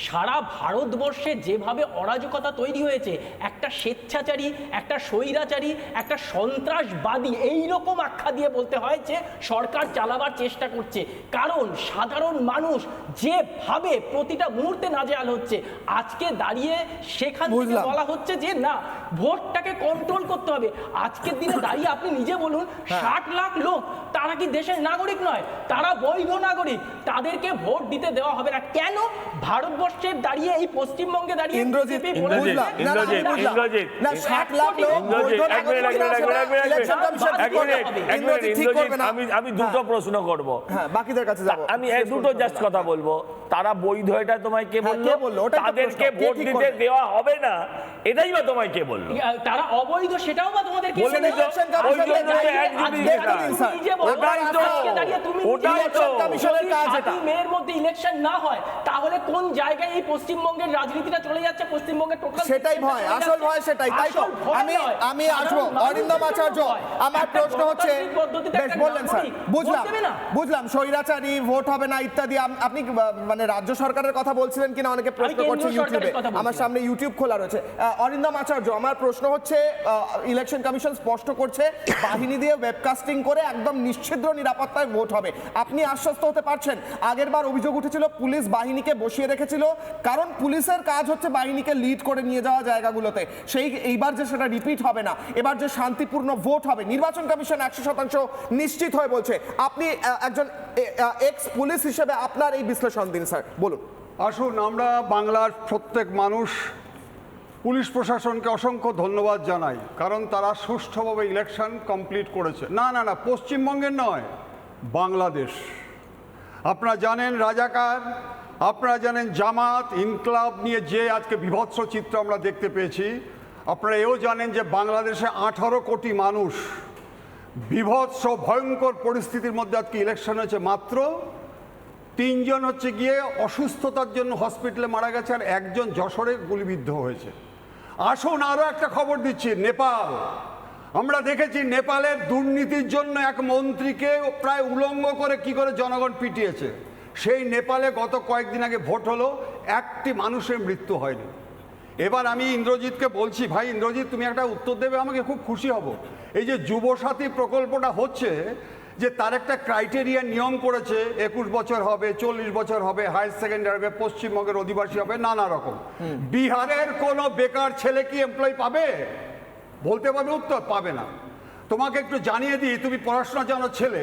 সারা ভারতবর্ষে যেভাবে অরাজকতা তৈরি হয়েছে, একটা স্বেচ্ছাচারী, একটা স্বৈরাচারী, একটা সন্ত্রাসবাদী, এই রকম আখ্যা দিয়ে বলতে হয় যে সরকার চালাবার চেষ্টা করছে। কারণ সাধারণ মানুষ যেভাবে প্রতিটা মুহূর্তে নাজেহাল হচ্ছে, আজকে দাঁড়িয়ে সেখান থেকে বুঝলাম। বলা হচ্ছে যে না, ভোটটাকে কন্ট্রোল করতে হবে। আজকের দিনে দাঁড়িয়ে আপনি নিজে বলুন, 60 লাখ লোক তারা কি দেশের নাগরিক নয়? তারা বৈধ নাগরিক, তাদেরকে ভোট দিতে দেওয়া হবে না কেন? ভারতবর্ষের দাঁড়িয়ে, এই পশ্চিমবঙ্গে দাঁড়িয়ে ইন্দ্রজিৎ, BJP বলেছে যে- বুঝলাম। না, না, ইন্দ্রজিৎ, বুঝলাম। ইন্দ্রজিৎ, না, 60 লাখ লোক ইন্দ্রজিৎ, বৈধ এক মিনিট, নাগরিক এক মিনিট, না, এক মিনিট, ইলেকশন কমিশন এক ঠিক করবে। মিনিট, ইন্দ্রজিৎ ঠিক করবে না। আমি দুটো প্রশ্ন করব। হ্যাঁ, বাকিদের কাছে যাবো। দুটো জাস্ট কথা বলবো। তারা বৈধ, এটা তোমায় কে হ্যাঁ, বললো? কে বললো? ওটাই তো তাদেরকে প্রশ্ন। কে ভোট ঠিক দিতে করবে? দেওয়া হবে না, এটাই বা তোমায় কে বললো? তারা অবৈধ, সেটাও বা তোমাদের কে বলেনি তো, ইলেকশন ওই কমিশনের জন্য তো দায়িত্ব এক জিনিস আজকে এটা। দিন, স্যার। নিজে বলো, ওটাই তো, আজকে দাঁড়িয়ে তুমি ওটাই নিজে তো। বলো, কমিশনের কাজ যদি এটা। 7ই মের মধ্যে ইলেকশন না হয়, তাহলে কোন জায়গায় এই পশ্চিমবঙ্গের রাজনীতিটা চলে যাচ্ছে? পশ্চিমবঙ্গের টোটাল সেটাই ভয়, আসল ভয় সেটাই, তাই তো। আমি আসবো অরিন্দম আচার্য। আমার প্রশ্ন হচ্ছে, বেশ বললেন স্যার, বুঝলাম স্বৈরাচারী, ভোট হবে না ইত্যাদি। আপনি মানে রাজ্য সরকারের কথা বলছিলেন কিনা অনেকে প্রশ্ন করছে কেন্দ্রীয় ইউটিউবে। সরকারের কথা বলছিলাম। আমার সামনে ইউটিউব খোলা রয়েছে। অরিন্দম আচার্য, আমার প্রশ্ন হচ্ছে, ইলেকশন কমিশন স্পষ্ট করছে বাহিনী দিয়ে ওয়েবকাস্টিং করে একদম নিশ্চিদ্র নিরাপত্তায় ভোট হবে। আপনি আশ্বস্ত হতে পারছেন? আগেরবার অভিযোগ উঠেছিল পুলিশ বাহিনীকে বসিয়ে রেখেছিল, কারণ পুলিশের কাজ হচ্ছে বাহিনীকে লিড করে নিয়ে যাওয়া জায়গাগুলোতে। এইবার যে সেটা রিপিট হবে না, এবার যে শান্তিপূর্ণ ভোট হবে, নির্বাচন কমিশন 100% নিশ্চিত হয়ে বলছে। আপনি একজন এক্স পুলিশ হিসেবে আপনার এই বিশ্লেষণ দিন স্যার, বলুন। আসুন, আমরা বাংলার প্রত্যেক মানুষ পুলিশ প্রশাসনকে অসংখ্য ধন্যবাদ জানাই, কারণ তারা সুষ্ঠুভাবে ইলেকশন কমপ্লিট করেছে। না না না, পশ্চিমবঙ্গের নয়, বাংলাদেশ। আপনারা জানেন রাজাকার, আপনারা জানেন জামাত, ইনকলাব নিয়ে যে আজকে বিভৎস চিত্র আমরা দেখতে পেয়েছি। আপনারা এও জানেন যে বাংলাদেশে 18 কোটি মানুষ বিভৎস ভয়ঙ্কর পরিস্থিতির মধ্যে আজকে ইলেকশন হয়েছে। মাত্র 3 জন হচ্ছে গিয়ে অসুস্থতার জন্য হসপিটালে মারা গেছে, আর 1 জন যশোরে গুলিবিদ্ধ হয়েছে। আসুন, আরও একটা খবর দিচ্ছি, নেপাল। আমরা দেখেছি নেপালের দুর্নীতির জন্য এক মন্ত্রীকে প্রায় উলঙ্গ করে কি করে জনগণ পিটিয়েছে। সেই নেপালে গত কয়েকদিন আগে ভোট হলো, একটি মানুষের মৃত্যু হয়নি। এবার আমি ইন্দ্রজিৎকে বলছি, ভাই ইন্দ্রজিৎ, তুমি একটা উত্তর দেবে আমাকে, খুব খুশি হব। এই যে যুবসাথী প্রকল্পটা হচ্ছে, যে তার একটা ক্রাইটেরিয়া নিয়ম করেছে, 21 বছর হবে, 40 বছর হবে, হায়ার সেকেন্ডারি হবে, পশ্চিমবঙ্গের অধিবাসী হবে, নানা রকম। বিহারের কোনো বেকার ছেলে কি এমপ্লয় পাবে? বলতে পারবে উত্তর? পাবে না। তোমাকে একটু জানিয়ে দিই, তুমি পড়াশোনা জানো ছেলে,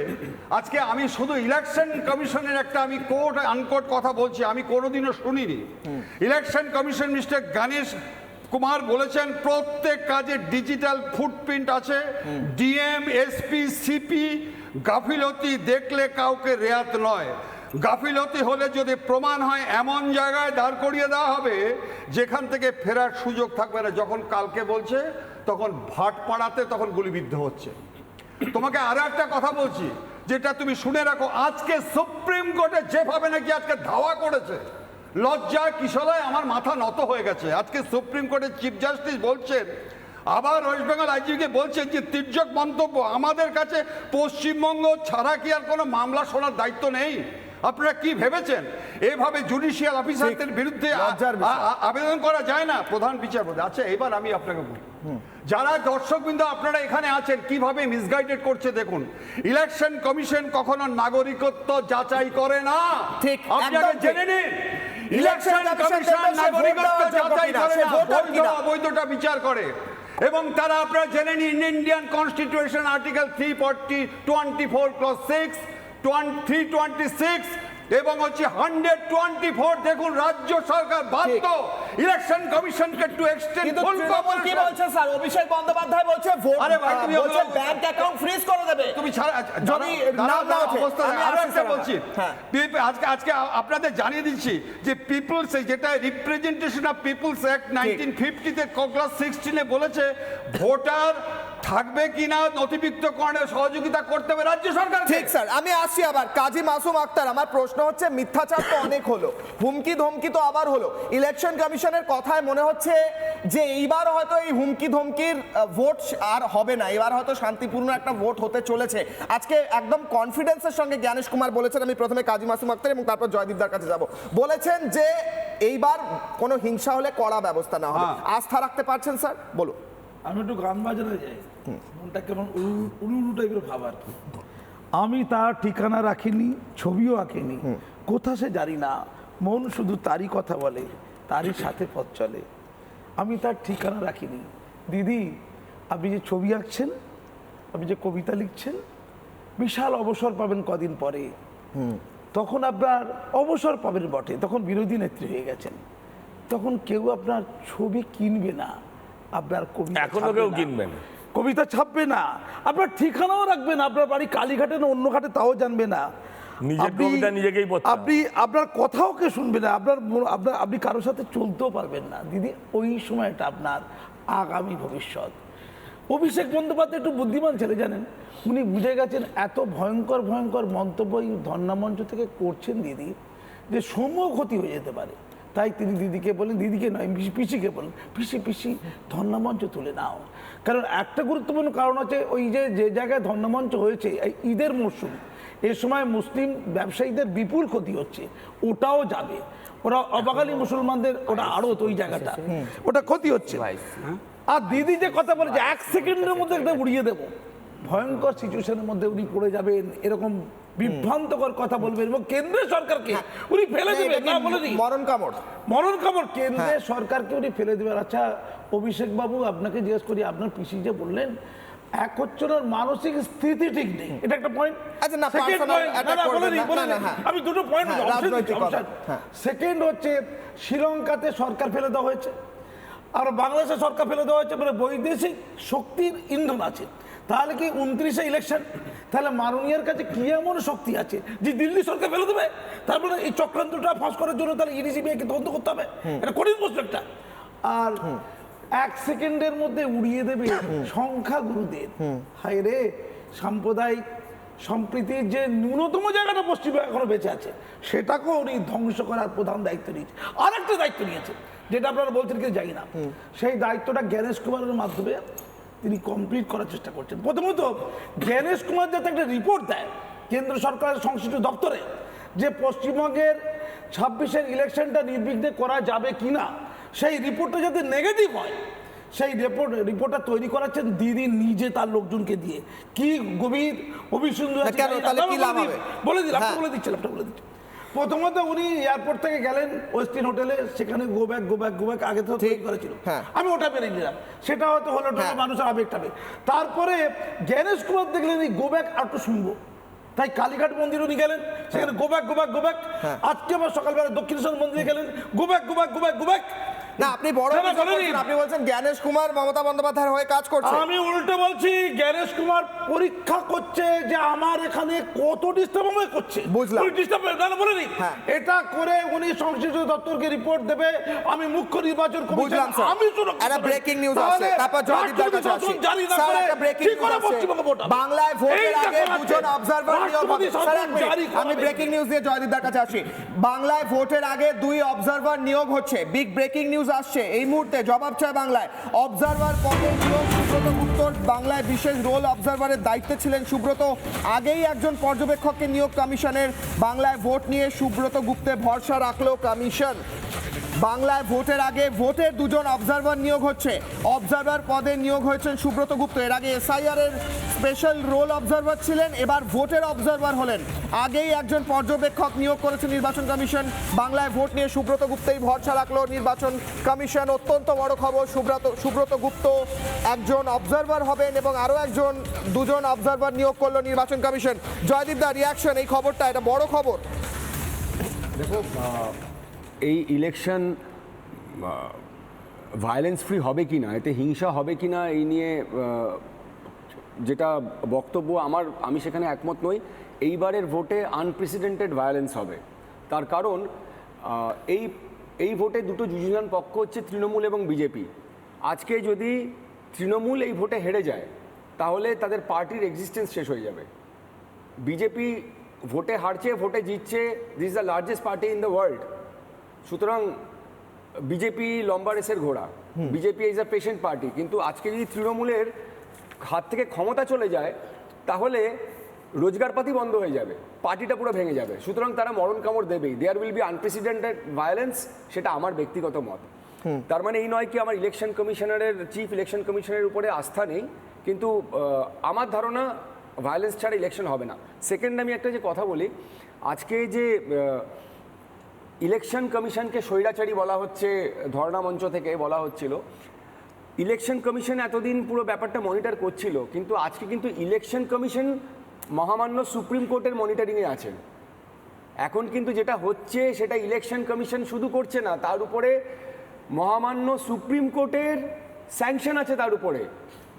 আজকে আমি শুধু ইলেকশন কমিশনের একটা আমি কোট আনকোট কথা বলছি, আমি কোনোদিনও শুনিনি। Election commission mister Ganesh Kumar বলেছেন প্রত্যেক কাজে ডিজিটাল ফুটপ্রিন্ট আছে। ডিএম, এসপি, সিপি গাফিলতি দেখলে কাউকে রেয়াত নয়। গাফিলতি হলে যদি প্রমাণ হয়, এমন জায়গায় দাঁড় করিয়ে দেওয়া হবে যেখান থেকে ফেরার সুযোগ থাকবে না। যখন কালকে বলছে তখন ভাটপাড়াতে তখন গুলিবিদ্ধ হচ্ছে। তোমাকে আরো একটা কথা বলছি, যেটা তুমি শুনে রাখো, আজকে সুপ্রিম কোর্টে যেভাবে নাকি আজকে ধাওয়া করেছে, লজ্জা কিশলয় আমার মাথা নত হয়ে গেছে। আজকে সুপ্রিম কোর্টের চিফ জাস্টিস বলছেন, আবার ওয়েস্ট বেঙ্গল আইজিকে বলছেন যে তির্যক মন্তব্য, আমাদের কাছে পশ্চিমবঙ্গ ছাড়া কি আর কোনো মামলা শোনার দায়িত্ব নেই? আপনারা কি ভেবেছেন এভাবে জুডিশিয়াল অফিসারদের বিরুদ্ধে আবেদন করা যায় না? প্রধান বিচারপতি। আচ্ছা, এবার আমি আপনাকে বলি, যারা দর্শকবৃন্দ আপনারা এখানে আছেন, কিভাবে মিসগাইডেড করছে দেখুন। ইলেকশন কমিশন কখনো নাগরিকত্ব যাচাই করে না, ঠিক, আপনারা জেনে নিন। ইলেকশন কমিশন নাগরিকত্ব যাচাই করে না, বৈধ অবৈধটা বিচার করে। এবং তারা আপনারা জেনে নিন, ইন্ডিয়ান কনস্টিটিউশন আর্টিকেল 324 ক্লজ 6, 326 এবং হচ্ছে 124, দেখুন রাজ্য সরকার বাধ্য ইলেকশন কমিশনকে টু এক্সটেন্ড ফুল তৃণমূল কি বলছে স্যার? অভিষেক বন্দ্যোপাধ্যায় বলছে ভোট, আরে ভাই, তুমি বলছে ব্যাংক অ্যাকাউন্ট ফ্রিজ করে দেবে তুমি ছাড়া যদি না অবস্থা। আরো একটা বলছি, আজকে আপনাদের জানিয়ে দিচ্ছি যে পিপলস, যেটা রিপ্রেজেন্টেশন অফ পিপলস অ্যাক্ট 1950 তে ক্লজ 16 বলেছে ভোটার থাকবে কিনা নথিভুক্তকরণে সহযোগিতা করতে হবে রাজ্য সরকার। ঠিক স্যার, আমি আসছি আবার কাজী মাসুম আক্তার। আমার প্রশ্ন হচ্ছে, মিথ্যাচার তো অনেক হলো, হুমকি ধমকি তো আবার হলো, ইলেকশন কমিশনের কথায় মনে হচ্ছে যে এইবার হয়তো এই হুমকি ধমকির ভোট আর হবে না, এবার হয়তো শান্তিপূর্ণ একটা ভোট হতে চলেছে। আজকে একদম কনফিডেন্সের সঙ্গে জ্ঞানেশ কুমার বলেছেন, আমি প্রথমে কাজী মাসুম আক্তার এবং তারপর জয়দীপদার কাছে যাব, বলেছেন যে এইবার কোনো হিংসা হলে কড়া ব্যবস্থা না হবে। আস্থা রাখতে পারছেন স্যার? বলুন। আমি একটু গান বাজারে যাই, মনটা কেমন উলু টাইপের ভাব আর কি। আমি তার ঠিকানা রাখিনি, ছবিও আঁকিনি, কোথা সে জানি না, মন শুধু তারই কথা বলে, তারই সাথে পথ চলে। আমি তার ঠিকানা রাখিনি। দিদি, আপনি যে ছবি আঁকছেন, আপনি যে কবিতা লিখছেন, বিশাল অবসর পাবেন কদিন পরে, তখন আপনার অবসর পাবেন বটে, তখন বিরোধী নেত্রী হয়ে গেছেন, তখন কেউ আপনার ছবি কিনবে না, আপনার কবিতা এখনো ছাপবে কেউ না। কিনবে না। কবিতা ছাপবে না, আপনার ঠিকানাও রাখবে না, আপনার বাড়ি কালীঘাটে না অন্য ঘাটে তাও জানবে না, নিজের কবিতা নিজেকেই পড়তে হবে। আপনি আপনার কথাও কে শুনবে না, আপনি কারোর সাথে চলতেও পারবেন না। দিদি, ওই সময়টা আপনার আগামী ভবিষ্যৎ। অভিষেক বন্দ্যোপাধ্যায় একটু বুদ্ধিমান ছেলে, জানেন, উনি বুঝে গেছেন এত ভয়ঙ্কর ভয়ঙ্কর মন্তব্য এই ধর্ণামঞ্চ থেকে করছেন দিদি, যে সমূহ ক্ষতি হয়ে যেতে পারে। তাই তিনি দিদিকে বলেন, দিদিকে নয় পিসিকে বলেন, পিসি ধর্ণামঞ্চ তুলে নাও। কারণ একটা গুরুত্বপূর্ণ কারণ হচ্ছে, ওই যে জায়গায় ধর্ণামঞ্চ হয়েছে এই ঈদের মরশুম, এ সময় মুসলিম ব্যবসায়ীদের বিপুল ক্ষতি হচ্ছে, ওটাও যাবে, ওরা অবাঙালি মুসলমানদের ওটা আড়ত, ওই জায়গাটা ওটা ক্ষতি হচ্ছে। আর দিদি যে কথা বলেছে 1 সেকেন্ডের মধ্যে একটা উড়িয়ে দেবো, ভয়ঙ্কর সিচুয়েশনের মধ্যে উনি পড়ে যাবেন, এরকম বিভ্রান্তকর কথা বলবেন এবং কেন্দ্রের সরকারকে উনি ফেলে দেবেন। না বলেনি মরণ কামড় কেন্দ্রের সরকারকে উনি ফেলে দেবেন। আচ্ছা অভিষেক বাবু, আপনাকে জিজ্ঞেস করি, আপনার পিসি যে বললেন এক হচ্ছে ওনার মানসিক স্থিতি ঠিক নেই, এটা একটা পয়েন্ট। আচ্ছা, না, personal attack করবেন না, হ্যাঁ। আমি দুটো পয়েন্ট। রাজনৈতিক কথা, হ্যাঁ। সেকেন্ড হচ্ছে, শ্রীলঙ্কাতে সরকার ফেলে দেওয়া হয়েছে, আর বাংলাদেশে সরকার ফেলে দেওয়া হয়েছে, মানে বৈদেশিক শক্তির ইন্ধন আছে। তাহলে কি 29-এ ইলেকশন, তাহলে মাননীয়ের কাছে কি এমন শক্তি আছে যে দিল্লি সরকার ফেলে দেবে? তারপরে এই চক্রান্তটা ফাঁস করার জন্য তাহলে ইডিসিবিআইকে তদন্ত করতে হবে, এটা কঠিন প্রশ্ন একটা। আর 1 সেকেন্ডের মধ্যে উড়িয়ে দেবে সংখ্যাগুরুদের। হায় রে, সাম্প্রদায়িক সম্প্রীতির যে ন্যূনতম জায়গাটা পশ্চিমবঙ্গে এখনো বেঁচে আছে, সেটাকেও উনি ধ্বংস করার প্রধান দায়িত্ব নিয়েছে। আর একটা দায়িত্ব নিয়েছে, যেটা আপনারা বলছেন কি জানি না, সেই দায়িত্বটা জ্ঞানেশ কুমারের মাধ্যমে তিনি কমপ্লিট করার চেষ্টা করছেন। প্রথমত, জ্ঞানেশ কুমার যাতে একটা রিপোর্ট দেয় কেন্দ্র সরকারের সংশ্লিষ্ট দপ্তরে, যে পশ্চিমবঙ্গের 26-এর ইলেকশনটা নির্বিঘ্নে করা যাবে কিনা, সেই রিপোর্টটা যাতে নেগেটিভ হয়, সেই রিপোর্টটা তৈরি করাচ্ছেন দিদি নিজে তার লোকজনকে দিয়ে। কি গভীর অভিসন্ধু বলে দিচ্ছেন। প্রথমত উনি এয়ারপোর্ট থেকে গেলেন ওয়েস্টিন হোটেলে, সেখানে গো ব্যাক আগে তো ঠিক করেছিল, আমি ওটা মেনে নিলাম, সেটা হয়তো হলো মানুষের আবেগটাবে। তারপরে জ্ঞানেশ কুমার দেখলেন এই গো ব্যাক আর একটু শুনবো, তাই কালীঘাট মন্দির উনি গেলেন, সেখানে গো ব্যাক। আজকে আবার সকালবেলা দক্ষিণেশ্বর মন্দিরে গেলেন, গো ব্যাক। না, আপনি বড় আপনি বলছেন জ্ঞানেশ কুমার মমতা বন্দ্যোপাধ্যায়ের হয়ে কাজ করছে। আমি উল্টো বলছি, জ্ঞানেশ কুমার পরীক্ষা করছে যে আমার এখানে কত ডিস্টার্ব করছে। বুঝলাম, বলেনি, এটা করে উনি সংশ্লিষ্ট দপ্তরকে রিপোর্ট দেবে, আমি মুখ্য নির্বাচন কমিশন, আমি একটা ব্রেকিং নিউজ আছে, তারপর জয়দীপদার কাছে আসি। স্যার, একটা ব্রেকিং নিউজ আছে, বাংলায় ভোটের আগে দুজন অবজারভার নিয়োগ হবে। আমি ব্রেকিং নিউজ দিয়ে জয়দীপদার কাছে আসি। বাংলায় ভোটের আগে 2 অবজারভার নিয়োগ হচ্ছে, বিগ ব্রেকিং নিউজ আসছে এই মুহূর্তে। জবাব চায় বাংলায়, অবজারভার পদে নিয়োগ সুব্রত গুপ্ত। বাংলায় বিশেষ রোল অবজারভারের দায়িত্বে ছিলেন সুব্রত, আগেই একজন পর্যবেক্ষককে নিয়োগ কমিশনের। বাংলায় ভোট নিয়ে সুব্রত গুপ্তে ভরসা রাখলো কমিশন। বাংলায় ভোটের আগে ভোটের 2 জন অবজারভার নিয়োগ হচ্ছে, অবজারভার পদে নিয়োগ হয়েছেন সুব্রত গুপ্ত। এর আগে এসআইআর এর স্পেশাল রোল অবজারভার ছিলেন, এবার ভোটের অবজারভার হলেন। আগেই একজন পর্যবেক্ষক নিয়োগ করেছে নির্বাচন কমিশন। বাংলায় ভোট নিয়ে সুব্রত গুপ্তেই ভরসা রাখলো নির্বাচন কমিশন। অত্যন্ত বড় খবর, সুব্রত গুপ্ত একজন অবজারভার হবেন এবং আরও 2 জন অবজারভার নিয়োগ করলো নির্বাচন কমিশন। জয়দীপ দা, রিয়াকশন এই খবরটা, এটা বড় খবর। দেখো, এই ইলেকশন ভায়োলেন্স ফ্রি হবে কি না, এতে হিংসা হবে কি না, এই নিয়ে যেটা বক্তব্য আমি সেখানে একমত নই। এইবারের ভোটে আনপ্রেসিডেন্টেড ভায়োলেন্স হবে। তার কারণ এই ভোটে 2টো যুযুধান পক্ষ হচ্ছে তৃণমূল এবং বিজেপি। আজকে যদি তৃণমূল এই ভোটে হেরে যায়, তাহলে তাদের পার্টির এক্সিস্টেন্স শেষ হয়ে যাবে। বিজেপি ভোটে হারছে, ভোটে জিতছে, this is the largest party in the world. সুতরাং বিজেপি লম্বা রেসের ঘোড়া, BJP is a patient party. কিন্তু আজকে যদি তৃণমূলের হাত থেকে ক্ষমতা চলে যায় তাহলে রোজগারপাতি বন্ধ হয়ে যাবে, পার্টিটা পুরো ভেঙে যাবে। সুতরাং তারা মরণ কামড় দেবেই। There will be unprecedented violence, সেটা আমার ব্যক্তিগত মত। তার মানে এই নয় কি আমার ইলেকশন কমিশনারের, চিফ ইলেকশন কমিশনারের উপরে আস্থা নেই, কিন্তু আমার ধারণা ভায়োলেন্স ছাড়া ইলেকশন হবে না। সেকেন্ড, আমি একটা যে কথা বলি, আজকে যে ইলেকশন কমিশনকে স্বৈরাচারী বলা হচ্ছে, ধর্ণা মঞ্চ থেকে বলা হচ্ছিল, ইলেকশন কমিশন এতদিন পুরো ব্যাপারটা মনিটর করছিল, কিন্তু আজকে কিন্তু ইলেকশন কমিশন মহামান্য সুপ্রিম কোর্টের মনিটরিংয়ে আছেন। এখন কিন্তু যেটা হচ্ছে সেটা ইলেকশন কমিশন শুধু করছে না, তার উপরে মহামান্য সুপ্রিম কোর্টের স্যাংশন আছে, তার উপরে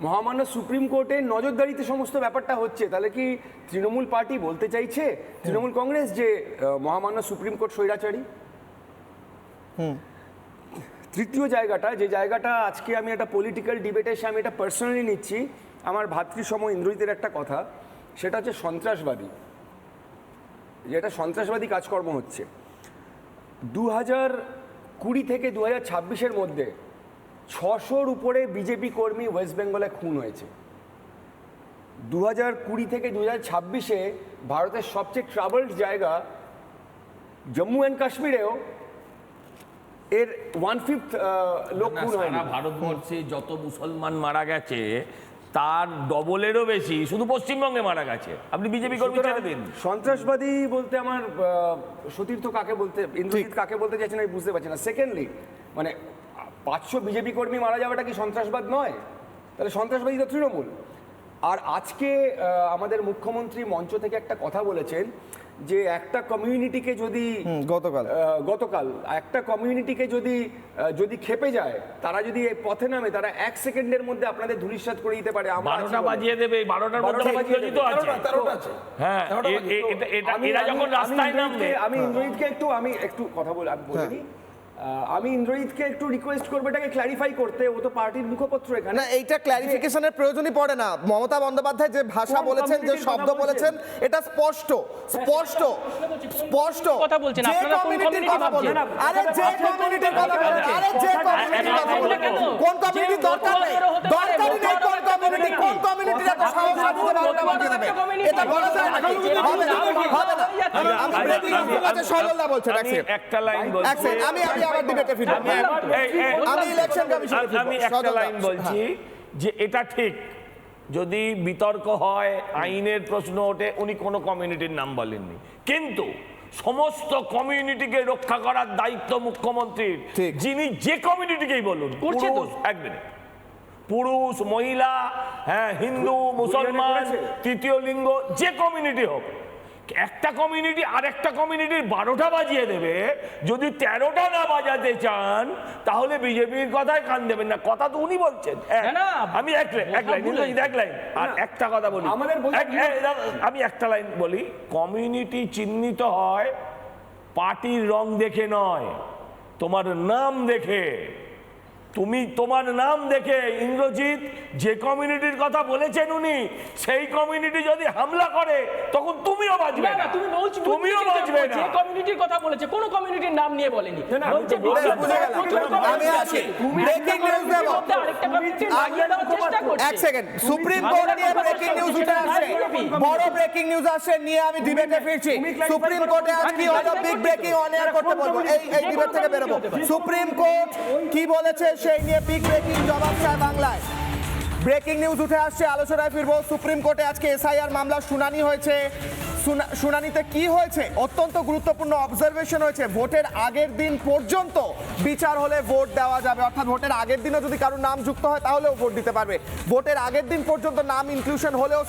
মহামান্য সুপ্রিম কোর্টের নজরদারিতে সমস্ত ব্যাপারটা হচ্ছে। তাহলে কি তৃণমূল পার্টি বলতে চাইছে, তৃণমূল কংগ্রেস, যে মহামান্য সুপ্রিম কোর্ট স্বৈরাচারী? তৃতীয় জায়গাটা, যে জায়গাটা আজকে আমি একটা পলিটিক্যাল ডিবেটে এসে আমি এটা পার্সোনালি নিচ্ছি, আমার ভাতৃসম ইন্দ্রজিতের একটা কথা, সেটা হচ্ছে সন্ত্রাসবাদী, যেটা সন্ত্রাসবাদী কাজকর্ম হচ্ছে। 2020 থেকে 2026-এর মধ্যে 600-র উপরে বিজেপি কর্মী ওয়েস্ট বেঙ্গলে খুন হয়েছে। 2020 থেকে 2026-এ ভারতের সবচেয়ে ট্রাবলড জায়গা জম্মু অ্যান্ড কাশ্মীরেও এর 1/5 লোক খুন হয়নি। সারা ভারতবর্ষে যত মুসলমান মারা গেছে তার ডবলেরও বেশি শুধু পশ্চিমবঙ্গে মারা গেছে। আপনি বিজেপি কর্মী ছেড়ে দিন। সন্ত্রাসবাদী বলতে আমার সতীর্থ কাকে বলতে, ইন্দ্রজিৎ কাকে বলতে চাইছেন আমি বুঝতে পারছি না। সেকেন্ডলি, মানে 500 বিজেপি কর্মী মারা যাওয়াটা কি সন্ত্রাসবাদ নয়? তাহলে সন্ত্রাসবাদী তো তৃণমূল। আর আজকে আমাদের মুখ্যমন্ত্রী মঞ্চ থেকে একটা কথা বলেছেন যে একটা কমিউনিটিকে যদি গতকাল একটা কমিউনিটিকে যদি খেপে যায়, তারা যদি এই পথে নামে, তারা 1 সেকেন্ডের মধ্যে আপনাদের ধূলিসাৎ করে দিতে পারে। 12টা বাজিয়ে দেবে, 12টার মধ্যে ইন্দ্রজিৎ আছে। হ্যাঁ, এরা যখন রাস্তায় নামবে, আমি ইন্দ্রজিৎকে একটু কথা বলিনি। আমি ইন্দ্রজিৎকে একটু রিকোয়েস্ট করবো এটাকে ক্ল্যারিফাই করতে। ও তো পার্টির মুখপত্র এখানে। না, এইটা ক্ল্যারিফিকেশনের প্রয়োজনই পড়ে না। মমতা বন্দ্যোপাধ্যায় যে ভাষা বলেছেন, যে শব্দ বলেছেন, এটা স্পষ্ট কথা বলছেন যে আপনারা, কোন কমিউনিটির কমিউনিটি কথা বলছেন? ভাবছেন? আরে যে কমিউনিটির কথা বলছেন, আরে যে কমিউনিটির কথা বলছেন, কোন কমিউনিটির দরকার নেই, দরকারই নেই কোন কমিউনিটির এত সাহস আছে যে ভারতটা বাঁচিয়ে দেবে? এটা বলা যায় না, হবে না। আমি ব্রেকিং নিউজ আছে, সরলদা বলছেন। একটা লাইন বলছি, আমি আবার ডিবেটে ফিরব। আমি ইলেকশন কমিশনে ফিরব। আমি একটা লাইন বলছি যে এটা ঠিক, যদি বিতর্ক হয়, আইনের প্রশ্ন ওঠে, উনি কোনো কমিউনিটির নাম বলেননি, কিন্তু সমস্ত কমিউনিটিকে রক্ষা করার দায়িত্ব মুখ্যমন্ত্রীর। যিনি যে কমিউনিটিকেই বলুন, এক মিনিট, পুরুষ, মহিলা, হ্যাঁ, হিন্দু, মুসলমান, তৃতীয় লিঙ্গ, যে কমিউনিটি হোক, একটা কমিউনিটি আর একটা কমিউনিটির 12টা বাজিয়ে দেবে। যদি 13টা না বাজাতে চান তাহলে বিজেপির কথায় কান দেবেন না। কথা তো উনি বলছেন। আমি এক লাইন আর একটা কথা বলি, আমি একটা লাইন বলি। কমিউনিটি চিহ্নিত হয় পার্টির রং দেখে নয়, তোমার নাম দেখে। তোমার নাম দেখে ইন্দ্রজিৎ যে কমিউনিটির কথা বলেছেন উনি, সেই কমিউনিটি যদি হামলা করে তখন তুমিও বাঁচবে না, তুমিও বাঁচবে না। যে কমিউনিটির কথা বলেছে কোন কমিউনিটির নাম নিয়ে বলেনি। আমি আছি, ব্রেকিং নিউজ দেব। এক সেকেন্ড, সুপ্রিম কোর্ট নিয়ে ব্রেকিং নিউজ উঠে আসছে, বড় ব্রেকিং নিউজ আসছে, নিয়ে আমি ডিবেটে ফিরছি। সুপ্রিম কোর্টে আজ কি হলো, বিগ ব্রেকিং অন এয়ার করতে বলবো, এই ডিবেট থেকে বেরোবো। সুপ্রিম কোর্ট কি বলেছে সেই নিয়ে বিগ ব্রেকিং জবাব চায় বাংলায়। ব্রেকিং নিউজ উঠে আসছে, আলোচনায় ফিরবো। সুপ্রিম কোর্টে আজকে এসআইআর মামলার শুনানি হয়েছে। শুনানিতে কি হয়েছে? অত্যন্ত গুরুত্বপূর্ণ অবজারভেশন হয়েছে। ভোটের আগের দিন পর্যন্ত বিচার হলে ভোট দেওয়া যাবে, অর্থাৎ ভোটের আগের দিনও যদি কারো নাম যুক্ত হয় তাহলেও ভোট দিতে পারবে। ভোটের আগের দিন পর্যন্ত নাম ইনক্লুশন হলেও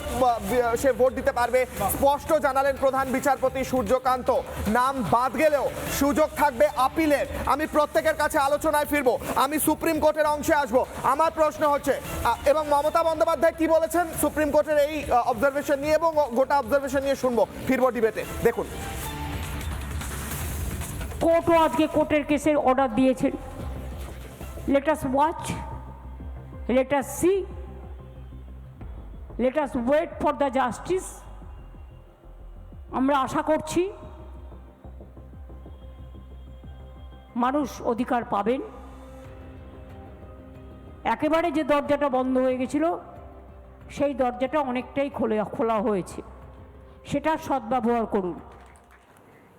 সে ভোট দিতে পারবে, স্পষ্ট জানালেন প্রধান বিচারপতি সূর্যকান্ত। নাম বাদ গেলেও সুযোগ থাকবে আপিলের। আমি প্রত্যেকের কাছে আলোচনায় ফিরবো, আমি সুপ্রিম কোর্টের অংশে আসবো। আমার প্রশ্ন হচ্ছে, এবং মমতা বন্দ্যোপাধ্যায় কি বলেছেন সুপ্রিম কোর্টের এই অবজারভেশন নিয়ে এবং গোটা অবজারভেশন নিয়ে শুনবো, ফিরবো ডিবেটে। দেখুন, কোর্টও আজকে কোর্টের কেসের অর্ডার দিয়েছেন। Let us watch, let us see let us wait for the justice. আমরা আশা করছি মানুষ অধিকার পাবেন। একেবারে যে দরজাটা বন্ধ হয়ে গেছিল সেই দরজাটা অনেকটাই খোলা হয়েছে, সেটা সদ্ব্যবহার করুন।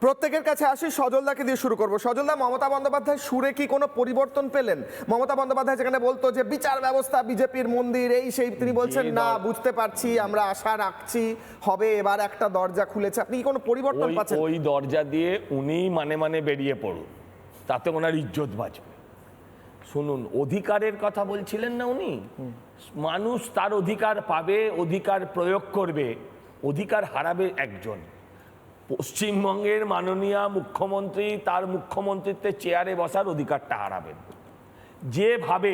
প্রত্যেকের কাছে আসি, সজলদাকে দিয়ে শুরু করবো। সজলদা, মমতা বন্দ্যোপাধ্যায় সুরে কি কোনো পরিবর্তন পেলেন? মমতা বন্দ্যোপাধ্যায় যেখানে বলতো যে বিচার ব্যবস্থা বিজেপির মন্দির, এই সেই, তিনি বলছেন না, বুঝতে পারছি, আমরা আশা রাখছি হবে, এবার একটা দরজা খুলেছে। আপনি কি কোনো পরিবর্তন পাচ্ছেন? ওই দরজা দিয়ে উনি মানে বেরিয়ে পড়ুন, তাতে ওনার ইজ্জত বাঁচবে। শুনুন, অধিকারের কথা বলছিলেন না উনি, মানুষ তার অধিকার পাবে, অধিকার প্রয়োগ করবে, অধিকার হারাবে একজন। পশ্চিমবঙ্গের মাননীয় মুখ্যমন্ত্রী তার মুখ্যমন্ত্রীত্বের চেয়ারে বসার অধিকারটা হারাবেন। যেভাবে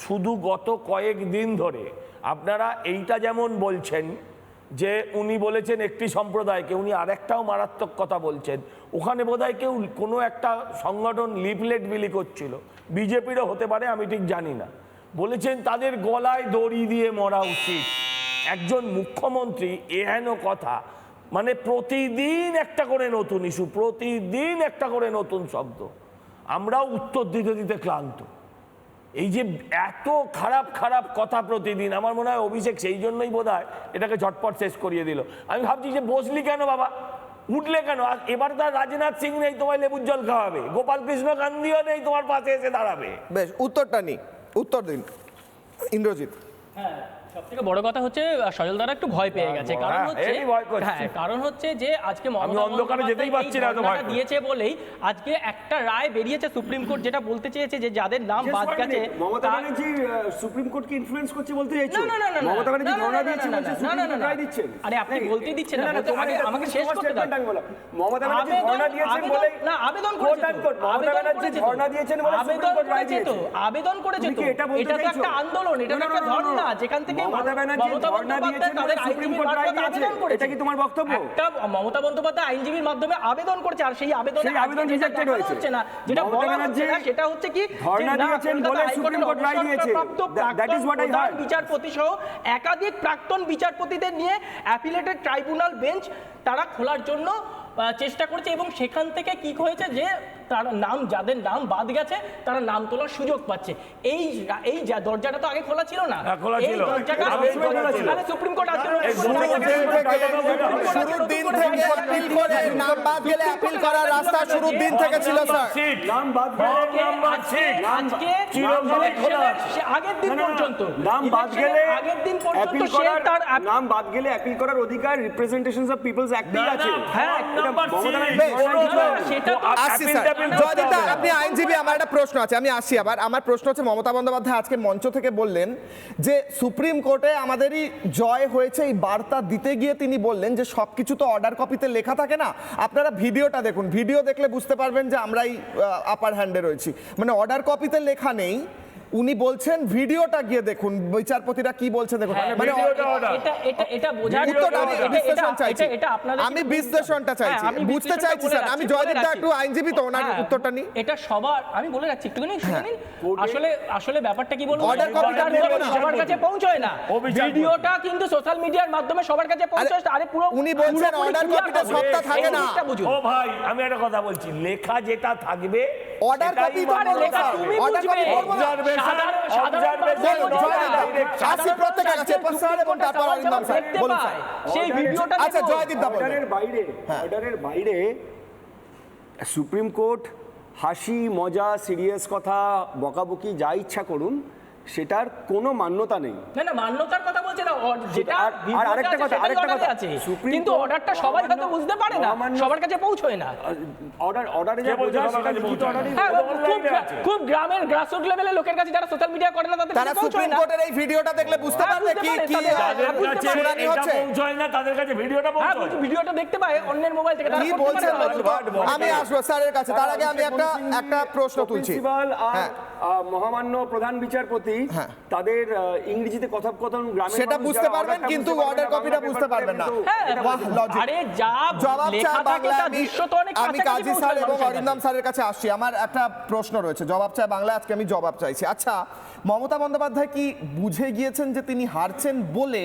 শুধু গত কয়েকদিন ধরে আপনারা এইটা যেমন বলছেন যে উনি বলেছেন একটি সম্প্রদায়কে, উনি আরেকটাও মারাত্মক কথা বলছেন। ওখানে বোধহয় কেউ কোনো একটা সংগঠন লিফলেট বিলি করছিল, বিজেপিরও হতে পারে, আমি ঠিক জানি না, বলেছেন তাদের গলায় দড়ি দিয়ে মরা উচিত। একজন মুখ্যমন্ত্রী এহেন কথা, মানে প্রতিদিন একটা করে নতুন ইস্যু, প্রতিদিন একটা করে নতুন শব্দ, আমরাও উত্তর দিতে দিতে ক্লান্ত। এই যে এত খারাপ খারাপ কথা প্রতিদিন, আমার মনে হয় অভিষেক সেই জন্যই বোধহয় এটাকে ঝটপট শেষ করিয়ে দিল। আমি ভাবছি যে বসলি কেন বাবা, উঠলে কেন? আর এবার তার রাজনাথ সিং নেই তোমায় লেবুর জল খাওয়াবে, গোপাল কৃষ্ণ গান্ধীও নেই তোমার পাশে এসে দাঁড়াবে। বেশ, উত্তরটা নি, উত্তর দিন ইন্দ্রজিৎ। হ্যাঁ, সবথেকে বড় কথা হচ্ছে সজল দ্বারা একটু ভয় পেয়ে গেছে, কারণ হচ্ছে যে আজকে অন্ধকারে যেতেই পারছি না, দিয়েছে বলেই আজকে একটা রায় বেরিয়েছে সুপ্রিম কোর্ট, যেটা বলতে চেয়েছে যে যাদের নাম বাদ গেছে। মমতা ব্যানার্জি সুপ্রিম কোর্টকে ইনফ্লুয়েন্স করছে বলতে চাইছো? মমতা ব্যানার্জি ধর্ণা দিয়েছে বলছে সুপ্রিম কোর্ট রায় দিচ্ছেন। আরে আপনি বলতেই দিচ্ছেন না, আমাকে শেষ করতে দাও। মমতা ব্যানার্জি ধর্ণা দিয়েছেন বলে না, আবেদন করেছে তো, মমতা ব্যানার্জি ধর্ণা দিয়েছেন বলে সুপ্রিম কোর্ট রায় দিয়েছে। আবেদন করেছে তো, এটা তো একটা আন্দোলন, এটা তো একটা ধর্ণা, যেখান থেকে মমতা বন্দ্যোপাধ্যায় আইনজীবীর মাধ্যমে আবেদন করেছে, আর সেই আবেদন রিজেক্টেড হচ্ছে না। যেটা বলা হচ্ছে না সেটা হচ্ছে কি, ধর্ণা দিয়েছেন বলে সুপ্রিম কোর্ট রায় দিয়েছে। That is what I hard. বিচারপতি সহ একাধিক প্রাক্তন বিচারপতিদের নিয়ে অ্যাপিলেটেড ট্রাইব্যুনাল বেঞ্চ তারা খোলার জন্য চেষ্টা করছে, এবং সেখান থেকে কি হয়েছে যে তার নাম, যাদের নাম বাদ গেছে তারা নাম তোলার সুযোগ পাচ্ছে। এই দরজাটা তো আগে খোলা ছিল না, এই দরজাটা সুপ্রিম কোর্ট শুরুর দিন থেকে আপিল করে নাম বাদ গেলে আপিল করার রাস্তা শুরুর দিন থেকে ছিল স্যার। নাম বাদ আজকে আগের দিন পর্যন্ত নাম বাদ গেলে আগের দিন পর্যন্ত নাম বাদ গেলে অ্যাপিল করার অধিকার রিপ্রেজেন্টেশনস অফ পিপলস অ্যাক্টেই আছে। হ্যাঁ, আপনি আইনজীবী, আমার একটা প্রশ্ন আছে, আমি আসি আবার। আমার প্রশ্ন হচ্ছে, মমতা বন্দ্যোপাধ্যায় আজকে মঞ্চ থেকে বললেন যে সুপ্রিম কোর্টে আমাদেরই জয় হয়েছে, এই বার্তা দিতে গিয়ে তিনি বললেন যে সবকিছু তো অর্ডার কপিতে লেখা থাকে না। আপনারা ভিডিওটা দেখুন, ভিডিও দেখলে বুঝতে পারবেন যে আমরাই আপার হ্যান্ডে রয়েছি। মানে অর্ডার কপিতে লেখা নেই, উনি বলছেন ভিডিওটা গিয়ে দেখুন, বিচারপতিরা কি বলছেন দেখুন। মানে এটা বোঝার আমি বিশ্লেষণটা চাইছি, বুঝতে চাইছি স্যার। আমি জয়দীপ দা একটু আইনজীবী তো, ওনার উত্তরটা নি। এটা সবার, আমি বলে রাখছি একটুখানি শুনে নিন। আসলে ব্যাপারটা কি বলবো, অর্ডার কপিটা সবার কাছে পৌঁছয় না, ভিডিওটা কিন্তু সোশ্যাল মিডিয়ার মাধ্যমে সবার কাছে পৌঁছয়। আরে পুরো উনি বলছেন অর্ডার কপিটা সবটা থাকে না। ও ভাই, আমি একটা কথা বলছি, লেখা যেটা থাকবে অর্ডার কপি তো লেখা, তুমি বুঝবে। অর্ডারের বাইরে সুপ্রিম কোর্ট হাসি মজা সিরিয়াস কথা বকাবকি যা ইচ্ছা করুন, সেটার কোনো মান্যতা নেই। না, মান্যতার কথা বলছে না, যেটা আর আরেকটা কথা আছে, কিন্তু অর্ডারটা সবাই হয়তো বুঝতে পারে না, সবার কাছে পৌঁছয় না। অর্ডারে যা বোঝা সেটা লিখিত অর্ডারে খুব গ্রামের গ্রাসরুট লেভেলের লোকের কাছে যারা সোশ্যাল মিডিয়া করে না, তাদের কাছে সুপ্রিম কোর্টের এই ভিডিওটা দেখলে বুঝতে পারবে কি কি শুনানি হচ্ছে। পৌঁছয় না, তাদের কাছে ভিডিওটা পৌঁছয়। ভিডিওটা দেখতে পায় অন্যের মোবাইল থেকে, তারা কি বলছেন। আমি আসবো স্যারের কাছে, তার আগে আমি একটা প্রশ্ন তুলছি। মহামান্য প্রধান বিচারপতি হ্যাঁ। তাদের ইংরেজিতে কথোপকথন গ্রামের সেটা মানুষ বুঝতে যারা পারবেন, order টা কিন্তু বুঝতে অর্ডার পারবে না, কপিটা বাংলা বুঝতে paper পারবেন না। কিন্তু হ্যাঁ, বাহ, logic। আরে যা জবাব লেখা চায় থাকে বাংলায় তার আমি দৃশ্য তো অনেক আমি কাছাকাছি কাজী স্যার পৌঁছায় এবং মানুষের অরিন্দম কাছে। স্যারের কাছে আসছি। আমার একটা প্রশ্ন রয়েছে, জবাব চায় বাংলায়, আজকে আমি জবাব চাইছি। আচ্ছা, মমতা বন্দ্যোপাধ্যায় কি বুঝে গিয়েছেন যে তিনি হারছেন বলে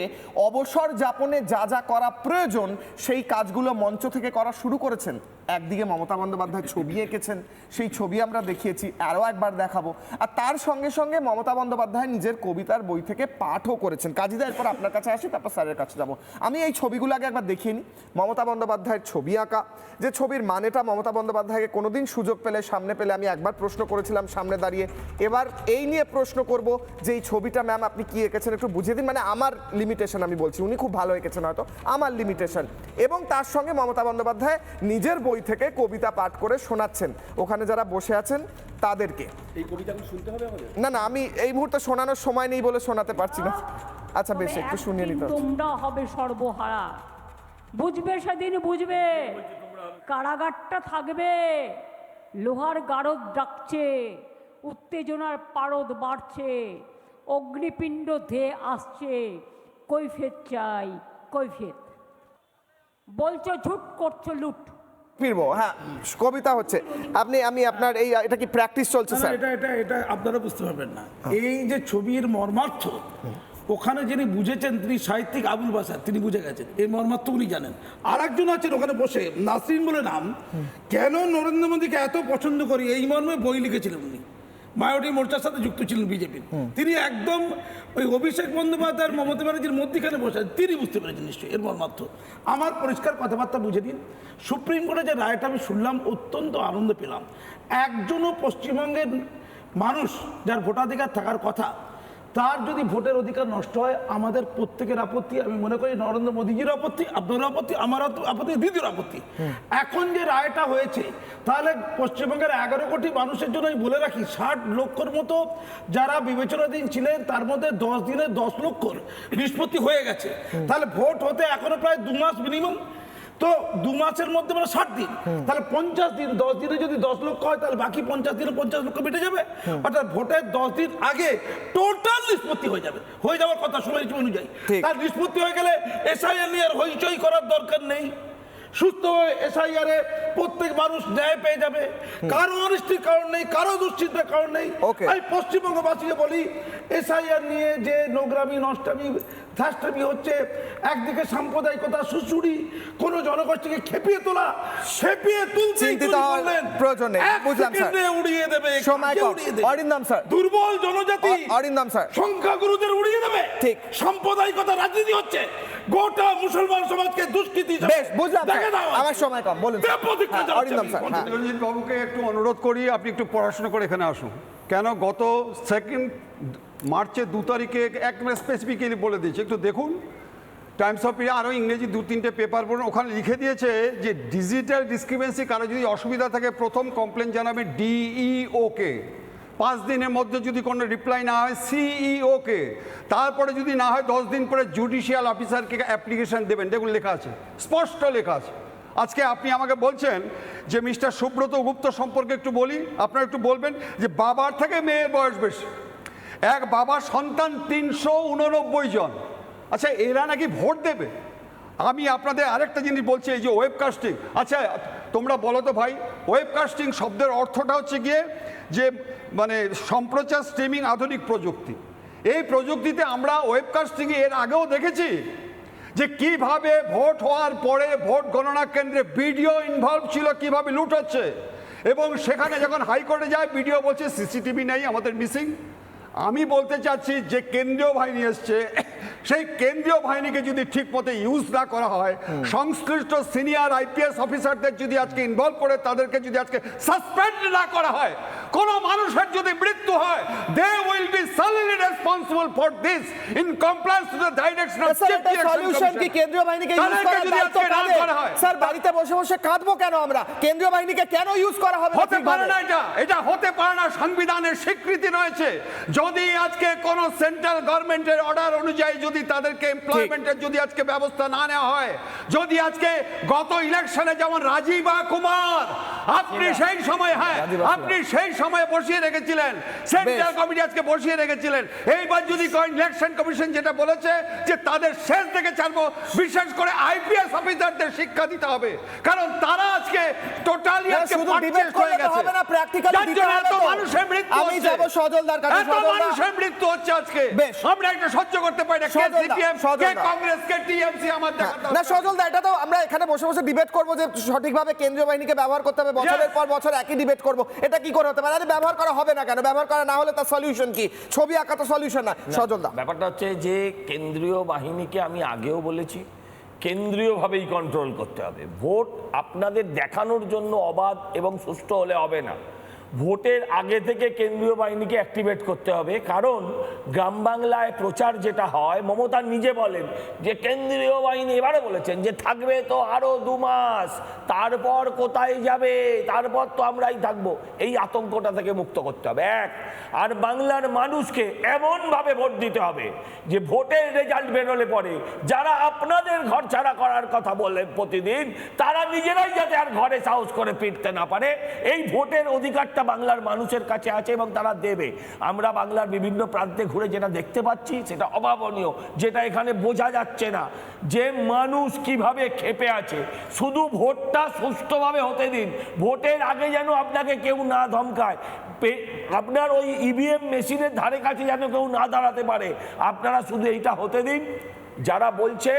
অবসর যাপনে যা যা করা প্রয়োজন সেই কাজগুলো মঞ্চ থেকে করা শুরু করেছেন? একদিকে মমতা বন্দ্যোপাধ্যায় ছবি এঁকেছেন, সেই ছবি আমরা দেখিয়েছি, আরও একবার দেখাবো। আর তার সঙ্গে সঙ্গে মমতা বন্দ্যোপাধ্যায় নিজের কবিতার বই থেকে পাঠও করেছেন। কাজীদা, এরপর আপনার কাছে আসি, তারপর স্যারের কাছে যাব। আমি এই ছবিগুলো আগে একবার দেখিয়ে নিই। মমতা বন্দ্যোপাধ্যায়ের ছবি আঁকা, যে ছবির মানেটা মমতা বন্দ্যোপাধ্যায়কে কোনোদিন সুযোগ পেলে, সামনে পেলে আমি একবার প্রশ্ন করেছিলাম সামনে দাঁড়িয়ে, এবার এই নিয়ে প্রশ্ন করব যে এই ছবিটা ম্যাম আপনি কি এঁকেছেন একটু বুঝিয়ে দিন। মানে আমার লিমিটেশন আমি বলছি, উনি খুব ভালো এঁকেছেন হয়তো, আমার লিমিটেশন। এবং তার সঙ্গে মমতা বন্দ্যোপাধ্যায় নিজের বই থেকে কবিতা পাঠ করে শোনাচ্ছেন ওখানে যারা বসে আছেন তাদেরকে। এই কবিতাগুলো শুনতে হবে আমাদের? না না, আমি এই মুহূর্তে শোনানোর সময় নেই বলে শোনাতে পারছি না। আচ্ছা বেশ, তবে একটু শুনিয়ে নিতে একদিন হবে। তোমরা হবে সর্বহারা, বুঝবে সেদিন বুঝবে, কারাগারটা থাকবে, লোহার গারদ ডাকছে, উত্তেজনার পারদ বাড়ছে, অগ্নিপিণ্ড ধেয়ে আসছে, কৈফিয়ত চাই কৈফিয়ত। বলছো ঝুট, করছো লুট। ফিরবো, হ্যাঁ কবিতা হচ্ছে। আমি আপনার এই এটা কি প্র্যাকটিস চলছে স্যার? এটা এটা এটা আপনারা বুঝতে পারবেন না। এই যে ছবির মর্মার্থ, ওখানে যিনি বুঝেছেন তিনি সাহিত্যিক আবুল বাসার, তিনি বুঝে গেছেন এই মর্মার্থ, উনি জানেন। আর একজন আছেন ওখানে বসে, নাসরিন বলে নাম, কেন নরেন্দ্র মোদীকে এত পছন্দ করি এই মর্মে বই লিখেছিলেন উনি। মায়াবতী মোর্চার সাথে যুক্ত ছিলেন বিজেপির। তিনি একদম ওই অভিষেক বন্দ্যোপাধ্যায় মমতা ব্যানার্জির মধ্যখানে বসে, তিনি বুঝতে পেরেছেন নিশ্চয়ই এর মর্মার্থ। আমার পরিষ্কার কথাবার্তা বুঝে দিন। সুপ্রিম কোর্টে যে রায়টা আমি শুনলাম, অত্যন্ত আনন্দ পেলাম। একজনও পশ্চিমবঙ্গের মানুষ যার ভোটাধিকার থাকার কথা, তার যদি ভোটের অধিকার নষ্ট হয়, আমাদের প্রত্যেকের আপত্তি। আমি মনে করি নরেন্দ্র মোদীজির আপত্তি, আপনার আপত্তি, আমার আপত্তি, দ্বিতীয় আপত্তি। এখন যে রায়টা হয়েছে, তাহলে পশ্চিমবঙ্গের 11 কোটি মানুষের জন্য আমি বলে রাখি, 60 লক্ষর মতো যারা বিবেচনাধীন ছিলেন, তার মধ্যে 10 দিনে 10 লক্ষর নিষ্পত্তি হয়ে গেছে। তাহলে ভোট হতে এখনো প্রায় 2 মাস মিনিমাম। তো 2 মাসের মধ্যে মানে 60 দিন, তাহলে 50 দিন, 10 দিনে যদি 10 লক্ষ হয়, তাহলে বাকি 50 দিনে 50 লক্ষ মিটে যাবে। অর্থাৎ ভোটের 10 দিন আগে টোটাল নিষ্পত্তি হয়ে যাবে, হয়ে যাওয়ার কথা সময় অনুযায়ী। তার নিষ্পত্তি হয়ে গেলে এসআইআর নিয়ে আর হইচই করার দরকার নেই। সুস্থ হয়ে এসআইআর এ প্রত্যেক মানুষ ন্যায় পেয়ে যাবে, কারো অনিষ্টির কারণ নেই, কারো দুশ্চিন্তার কারণ নেই। আমি পশ্চিমবঙ্গবাসীকে বলি, এসআইআর নিয়ে যে নোংরামি, নষ্টামি, ধাস্টামি হচ্ছে, একদিকে সাম্প্রদায়িকতা, সুচুরি, কোন জনগোষ্ঠীকে খেপিয়ে তোলা, খেপিয়ে তুলতে চিন্তিত হওয়ার প্রয়োজন নেই, বুঝলাম স্যার। উড়িয়ে দেবে, সময় কম। অরিন্দম স্যার, দুর্বল জনজাতি, অরিন্দম স্যার, সংখ্যাগুরুদের উড়িয়ে দেবে। ঠিক। সাম্প্রদায়িকতা রাজনীতি হচ্ছে, গোটা মুসলমান সমাজকে দুষ্কৃতি। বেশ, বুঝলাম স্যার, আমার সময় কম, বলুন অরিন্দম স্যার। হ্যাঁ, রঞ্জিত বাবুকে একটু অনুরোধ করি, আপনি একটু পড়াশোনা করে এখানে আসুন। কেন গত 2 মার্চের 2 তারিখে একবারে স্পেসিফিক্যালি বলে দিয়েছে, একটু দেখুন। টাইমস অফ ইন্ডিয়া আরও ইংরেজি 2-3টে পেপার পড়ুন, ওখানে লিখে দিয়েছে যে ডিজিটাল ডিসক্রিপেন্সি কারো যদি অসুবিধা থাকে, প্রথম কমপ্লেন জানাবে ডিইওকে, 5 দিনের মধ্যে যদি কোনো রিপ্লাই না হয় সিইওকে, তারপরে যদি না হয় 10 দিন পরে জুডিশিয়াল অফিসারকে অ্যাপ্লিকেশন দেবেন। দেখুন লেখা আছে, স্পষ্ট লেখা আছে। আজকে আপনি আমাকে বলছেন যে মিস্টার সুব্রত গুপ্ত সম্পর্কে একটু বলি, আপনারা একটু বলবেন যে বাবার থেকে মেয়ের বয়স বেশি, এক বাবার সন্তান 389 জন। আচ্ছা, এরা নাকি ভোট দেবে? আমি আপনাদের আরেকটা জিনিস বলছি, এই যে ওয়েবকাস্টিং, আচ্ছা তোমরা বলো তো ভাই, ওয়েবকাস্টিং শব্দের অর্থটা হচ্ছে গিয়ে যে মানে সম্প্রচার, স্ট্রিমিং, আধুনিক প্রযুক্তি। এই প্রযুক্তিতে আমরা ওয়েবকাস্টিং এর আগেও দেখেছি যে কিভাবে ভোট হওয়ার পরে ভোট গণনা কেন্দ্রে ভিডিও ইনভলভ ছিল, কিভাবে লুট হচ্ছে। এবং সেখানে যখন হাইকোর্টে যায়, ভিডিও বলছে সিসিটিভি নেই, আমাদের মিসিং। আমি বলতে চাচ্ছি যে কেন্দ্রীয় বাহিনী এসছে, সেই কেন্দ্রীয় বাহিনীকে যদি ঠিক মতো ইউজ না করা হয়, সংশ্লিষ্ট সিনিয়র আইপিএস অফিসারদের যদি আজকে ইনভলভ করে তাদেরকে যদি আজকে সাসপেন্ড না করা হয়, কোন মানুষের যদি মৃত্যু হয়, they will be solidly responsible for this in compliance to the direction of chief solution কি কেন্দ্রীয় বাহিনীকে ইউজ করার দায়িত্ব কাদের? স্যার, বাড়িতে বসে বসে কাঁদবো কেন আমরা? কেন্দ্রীয় বাহিনীকে কেন ইউজ করা হবে? হতে পারে না, এটা হতে পারে না। সংবিধানের স্বীকৃতি রয়েছে, যদি আজকে কোন সেন্ট্রাল গভর্নমেন্টের অর্ডার অনুযায়ী যদি তাদেরকে এমপ্লয়মেন্টের যদি আজকে ব্যবস্থা না নেওয়া হয়, যদি আজকে গত ইলেকশনে যেমন রাজীবা কুমার আপনি সেই সময় আপনি সেই সময় বসিয়ে রেখেছিলেন, সেন্ট্রাল কমিটি আজকে বসিয়ে রেখেছিলেন। এইবার যদি ইলেকশন কমিশন যেটা বলেছে যে তাদের শেষ থেকে ছাড়বো, বিশেষ করে আইপিএস অফিসারদের শিক্ষা দিতে হবে, কারণ তারা আজকে টোটালি শুধু ডিবেট করলে তো হবে না, প্র্যাকটিক্যালি দিতে হবে এত তো। মানুষের মৃত্যু আমি হচ্ছে। যাব সজলদার কাছে। এত মানুষের মৃত্যু হচ্ছে আজকে, বেশ। আমরা একটা সহ্য করতে পারি না। কে সজলদা, সিপিএম, কে সজলদা। কংগ্রেস, কে টিএমসি, আমার দেখাতে হবে। না সজলদা, এটা তো আমরা এখানে বসে বসে ডিবেট করব যে সঠিকভাবে কেন্দ্রীয় বাহিনীকে ব্যবহার করতে হবে, বছরের পর বছর একই ডিবেট করব, এটা কি করে হতে পারে? আরে ব্যবহার করা হবে না কেন? ব্যবহার করা না হলে তার সলিউশন কি? ছবি আঁকা তো সলিউশন না। সজলদা, ব্যাপারটা হচ্ছে যে কেন্দ্রীয় বাহিনীকে আমি আগেও বলেছি কেন্দ্রীয়ভাবেই কন্ট্রোল করতে হবে। ভোট আপনাদের দেখানোর জন্য অবাধ এবং সুষ্ঠু হলে হবে না, ভোটের আগে থেকে কেন্দ্রীয় বাহিনীকে অ্যাক্টিভেট করতে হবে। কারণ গ্রাম বাংলায় প্রচার যেটা হয়, মমতা নিজে বলেন যে কেন্দ্রীয় বাহিনী, এবারে বলেছেন যে থাকবে তো আরো 2 মাস, তারপর কোথায় যাবে, তারপর তো আমরাই থাকবো। এই আতঙ্কটা থেকে মুক্ত করতে হবে এক। আর বাংলার মানুষকে এমনভাবে ভোট দিতে হবে যে ভোটের রেজাল্ট বেরোলে পরে যারা আপনাদের ঘর ছাড়া করার কথা বলে প্রতিদিন, তারা নিজেরাই যাতে আর ঘরে সাহস করে ফিরতে না পারে। এই ভোটের অধিকার বাংলার মানুষের কাছে আছে এবং তারা দেবে। আমরা বাংলার বিভিন্ন প্রান্তে ঘুরে যেটা দেখতে পাচ্ছি সেটা অভাবনীয়, যেটা এখানে বোঝা যাচ্ছে না যে মানুষ কিভাবে ক্ষেপে আছে। শুধু ভোটটা সুষ্ঠুভাবে হতে দিন, ভোটের আগে যেন আপনাকে কেউ না ধমকায়, আপনার ওই ইভিএম মেশিনের ধারে কাছে যেন কেউ না দাঁড়াতে পারে। আপনারা শুধু এইটা হতে দিন। যারা বলছে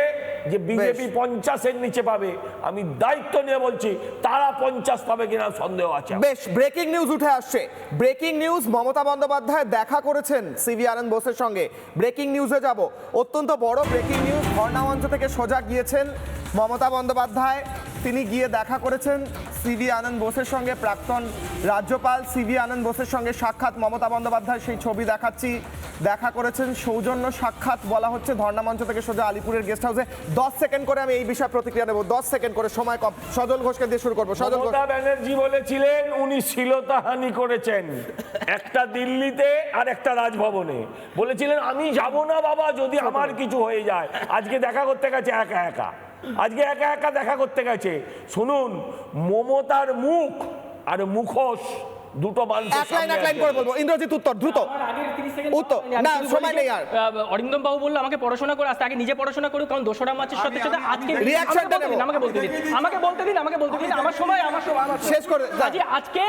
যে বিজেপি 50-এর নিচে পাবে, আমি দায়িত্ব নিয়ে বলছি তারা 50 পাবে কিনা সন্দেহ আছে। বেশ, ব্রেকিং নিউজ উঠে আসছে। ব্রেকিং নিউজ, মমতা বন্দ্যোপাধ্যায় দেখা করেছেন সিভি আনন্দ বোসের সঙ্গে। ব্রেকিং নিউজে যাব, অত্যন্ত বড় ব্রেকিং নিউজ। ধর্ণা মঞ্চ থেকে সোজা গিয়েছেন মমতা বন্দ্যোপাধ্যায়, তিনি গিয়ে দেখা করেছেন সিভি আনন্দ বোসের সঙ্গে। প্রাক্তন রাজ্যপাল সিভি আনন্দ বোসের সঙ্গে সাক্ষাৎ মমতা বন্দ্যোপাধ্যায়, সেই ছবি দেখাচ্ছি। দেখা করেছেন, সৌজন্য সাক্ষাৎ বলা হচ্ছে। ধর্ণা মঞ্চ থেকে সোজা আলিপুরের গেস্ট হাউসে। 10 সেকেন্ড করে আমি এই বিষয়ে প্রতিক্রিয়া নেব, 10 সেকেন্ড করে, সময় কম। সজল ঘোষকে দিয়ে শুরু করবো। সজল ঘোষ। মমতা ব্যানার্জি বলেছিলেন উনি শ্লীলতাহানি করেছেন, একটা দিল্লিতে আর একটা রাজভবনে। বলেছিলেন আমি যাব না বাবা যদি আমার কিছু হয়ে যায়। আজকে দেখা করতে গেছে একা একা, আজকে একা একা দেখা করতে গেছে। শুনুন, মমতার মুখ আর মুখোশ দুটো মানুষ। এক লাইন করে বলবো। ইন্দ্রজিৎ উত্তর দ্রুত। উত্তর না, সময় নেই আর। অরিন্দম বাবু বললো আমাকে পড়াশোনা করে আসতে, আগে নিজে পড়াশোনা করুক, কারণ দোসরা মার্চের সাথে সাথে আজকে আমাকে বলতে দিন আমার সময় শেষ করে। আজকে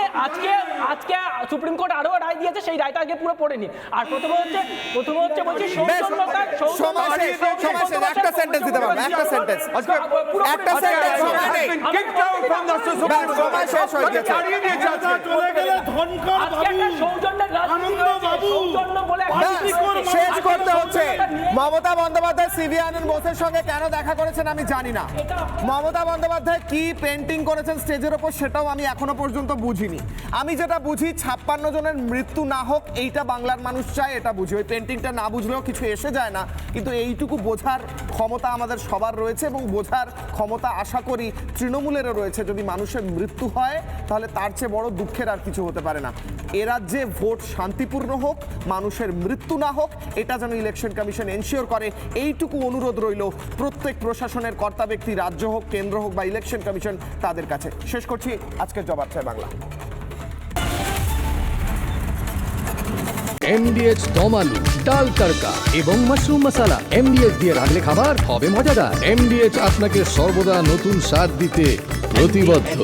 সুপ্রিম কোর্ট আরো রায় দিয়েছে, সেই রায়টা আগে পুরো পড়ে নি। আর প্রথমে হচ্ছে বলছি একটা সেন্টেন্স দিতে পারবো, একটা সেন্টেন্স, একটা সেন্টেন্স, সময় নেই, সময় শেষ হয়ে গেছে। শেষ করতে হচ্ছে। মমতা বন্দ্যোপাধ্যায় সিভি আনন্দ বোসের সঙ্গে কেন দেখা করেছেন আমি জানি না। মমতা বন্দ্যোপাধ্যায় কি পেন্টিং করেছেন স্টেজের ওপর সেটাও আমি এখনো পর্যন্ত বুঝিনি। আমি যেটা বুঝি 56 জনের মৃত্যু না হোক, এইটা বাংলার মানুষ চায়, এটা বুঝি। ওই পেন্টিংটা না বুঝলেও কিছু এসে যায় না, কিন্তু এইটুকু বোঝার ক্ষমতা আমাদের সবার রয়েছে এবং বোঝার ক্ষমতা আশা করি তৃণমূলেরও রয়েছে। যদি মানুষের মৃত্যু হয় তাহলে তার চেয়ে বড় দুঃখের আর কিছু হতে পারে না। এ রাজ্যে ভোট শান্তিপূর্ণ হোক, মানুষের মৃত্যু না হোক, এটা যেন ইলেকশন কমিশন এনশিওর করে, এইটুকু অনুরোধ রইল প্রত্যেক প্রশাসনের কর্তা ব্যক্তি, রাজ্য হোক, কেন্দ্র হোক বা ইলেকশন কমিশন, তাদের কাছে। শেষ করছি আজকের জবাব চাই বাংলা। MDH দম আলু, ডাল তড়কা এবং মাশরুম মশলা। MDH দিয়ে রাঁধলে খাবার হবে মজাদার। MDH আপনাকে সর্বদা নতুন স্বাদ দিতে প্রতিবদ্ধ।